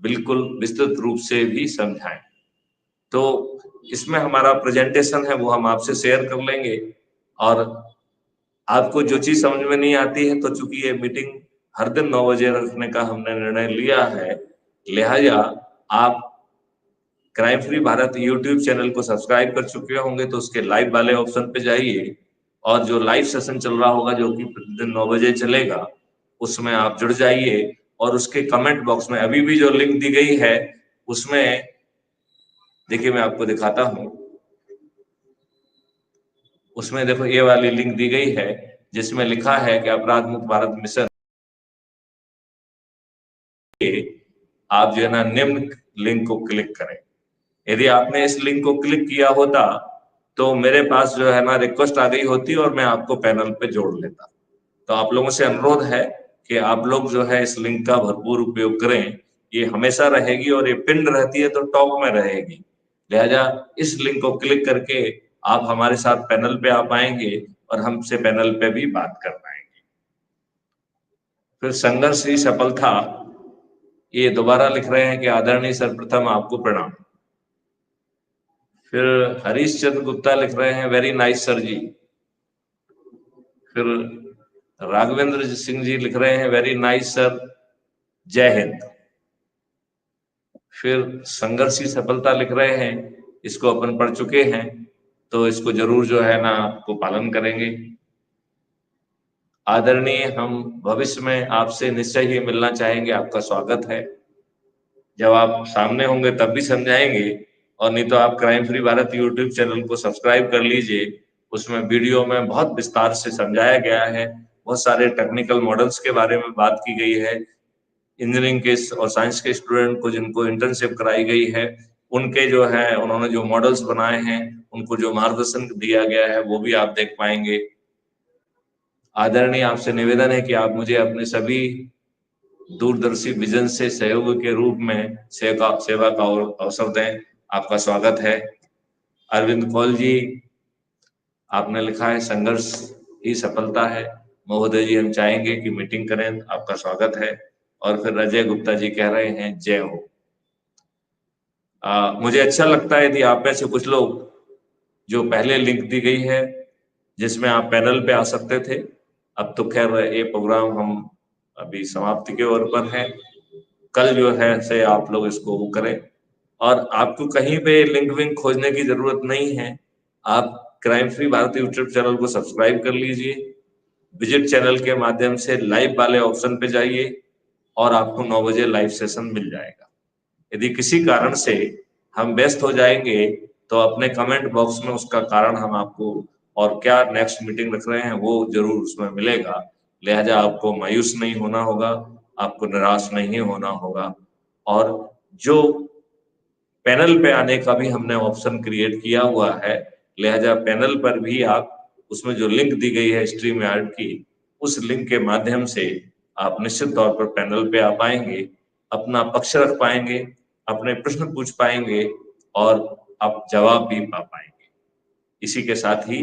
बिल्कुल विस्तृत रूप से भी समझाएं। तो इसमें हमारा प्रेजेंटेशन है वो हम आपसे शेयर कर लेंगे, और आपको जो चीज समझ में नहीं आती है, तो चूंकि ये मीटिंग हर दिन 9 बजे रखने का हमने निर्णय लिया है, लिहाजा आप crime free Bharat YouTube channel को सब्सक्राइब कर चुके होंगे तो उसके लाइव वाले ऑप्शन पे जाइए और जो लाइव सेशन चल रहा होगा जो कि प्रतिदिन 9 बजे चलेगा, उसमें आप जुड़ जाइए और उसके कमेंट बॉक्स में अभी भी जो लिंक दी गई है उसमें देखिए, मैं आपको दिखाता हूं, उसमें देखो ये वाली लिंक दी गई है जिसमें लिखा है कि अपराध मुक्त भारत मिशन के आप जो है ना निम्न लिंक को क्लिक करें। यदि आपने इस लिंक को क्लिक किया होता तो मेरे पास जो है ना रिक्वेस्ट आ गई होती और मैं आपको पैनल पे जोड़ लेता। तो आप लोगों से अनुरोध है कि आप लोग जो है इस लिंक का भरपूर उपयोग करें। ये हमेशा रहेगी और ये पिन रहती है तो टॉप में रहेगी। लिहाजा इस लिंक को क्लिक करके आप हमारे साथ पैनल पे आ पाएंगे और हमसे पैनल पे भी बात कर पाएंगे। फिर संघर्ष ही सफल था, ये दोबारा लिख रहे हैं कि आदरणीय सर्वप्रथम आपको प्रणाम। फिर हरीश चंद्र गुप्ता लिख रहे हैं वेरी नाइस सर जी। फिर राघवेंद्र सिंह जी लिख रहे हैं वेरी नाइस सर, जय हिंद। फिर संघर्ष की सफलता लिख रहे हैं, इसको अपन पढ़ चुके हैं तो इसको जरूर जो है ना आपको पालन करेंगे। आदरणीय, हम भविष्य में आपसे निश्चय ही मिलना चाहेंगे, आपका स्वागत है। जब आप सामने होंगे तब भी समझाएंगे, और नहीं तो आप crime free Bharat YouTube channel को सब्सक्राइब कर लीजिए। उसमें वीडियो में बहुत विस्तार से समझाया गया है, बहुत सारे टेक्निकल मॉडल्स के बारे में बात की गई है। इंजीनियरिंग के और साइंस के स्टूडेंट को जिनको इंटर्नशिप कराई गई है, उनके जो है उन्होंने जो मॉडल्स बनाए हैं, उनको जो मार्गदर्शन दिया गया है वो भी आप देख पाएंगे। आदरणीय, आपसे निवेदन है कि आप मुझे अपने सभी दूरदर्शी विजन से सहयोग के रूप में सेवा का अवसर दें। आपका स्वागत है। अरविंद कौल जी, आपने लिखा है संघर्ष ही सफलता है। महोदय जी, हम चाहेंगे कि मीटिंग करें, आपका स्वागत है। और फिर अजय गुप्ता जी कह रहे हैं जय हो। मुझे अच्छा लगता है यदि आप में से कुछ लोग, जो पहले लिंक दी गई है जिसमें आप पैनल पे आ सकते थे, अब तो खैर ये प्रोग्राम हम अभी समाप्ति के ओर पर है, कल जो है से आप लोग इसको वो करें। और आपको कहीं पे लिंक विंक खोजने की जरूरत नहीं है। आप crime free Bharat YouTube channel को सब्सक्राइब कर लीजिए, विजिट चैनल के माध्यम से लाइव वाले ऑप्शन पे जाइए और आपको 9 बजे लाइव सेशन मिल जाएगा। यदि किसी कारण से हम व्यस्त हो जाएंगे तो अपने कमेंट बॉक्स में उसका कारण हम आपको, और क्या नेक्स्ट मीटिंग रख रहे हैं, वो जरूर उसमें मिलेगा। लिहाजा आपको मायूस नहीं होना होगा, आपको निराश नहीं होना होगा। और जो पैनल पे आने का भी हमने ऑप्शन क्रिएट किया हुआ है, लिहाजा पैनल पर भी आप, उसमें जो लिंक दी गई है स्ट्रीम यार्ड की, उस लिंक के माध्यम से आप निश्चित तौर पर पैनल पे आ पाएंगे, अपना पक्ष रख पाएंगे, अपने प्रश्न पूछ पाएंगे और आप जवाब भी पा पाएंगे। इसी के साथ ही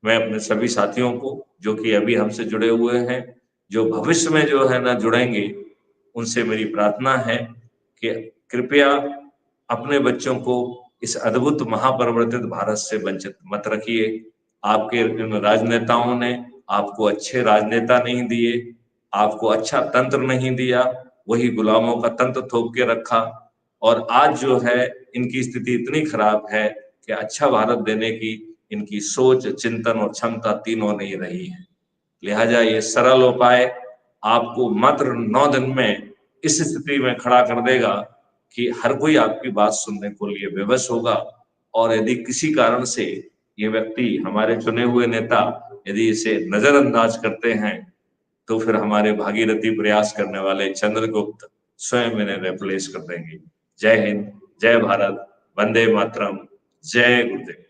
मैं अपने सभी साथियों को जो कि अभी हमसे जुड़े हुए हैं, जो भविष्य में जो है ना जुड़ेंगे, उनसे मेरी प्रार्थना है कि कृपया अपने बच्चों को इस अद्भुत महापरिवर्तित भारत से वंचित मत रखिए। आपके इन राजनेताओं ने आपको अच्छे राजनेता नहीं दिए, आपको अच्छा तंत्र नहीं दिया, वही गुलामों का तंत्र थोप के रखा। और आज जो है इनकी स्थिति इतनी खराब है कि अच्छा भारत देने की इनकी सोच, चिंतन और क्षमता तीनों नहीं रही है। लिहाजा ये सरल उपाय आपको मात्र 9 दिन में इस स्थिति में खड़ा कर देगा कि हर कोई आपकी बात सुनने को लिए विवश होगा। और यदि किसी कारण से ये व्यक्ति, हमारे चुने हुए नेता, यदि इसे नजरअंदाज करते हैं तो फिर हमारे भागीरथी प्रयास करने वाले चंद्रगुप्त स्वयं इन्हें रिप्लेस कर देंगे। जय हिंद, जय भारत, वंदे मातरम, जय गुरुदेव।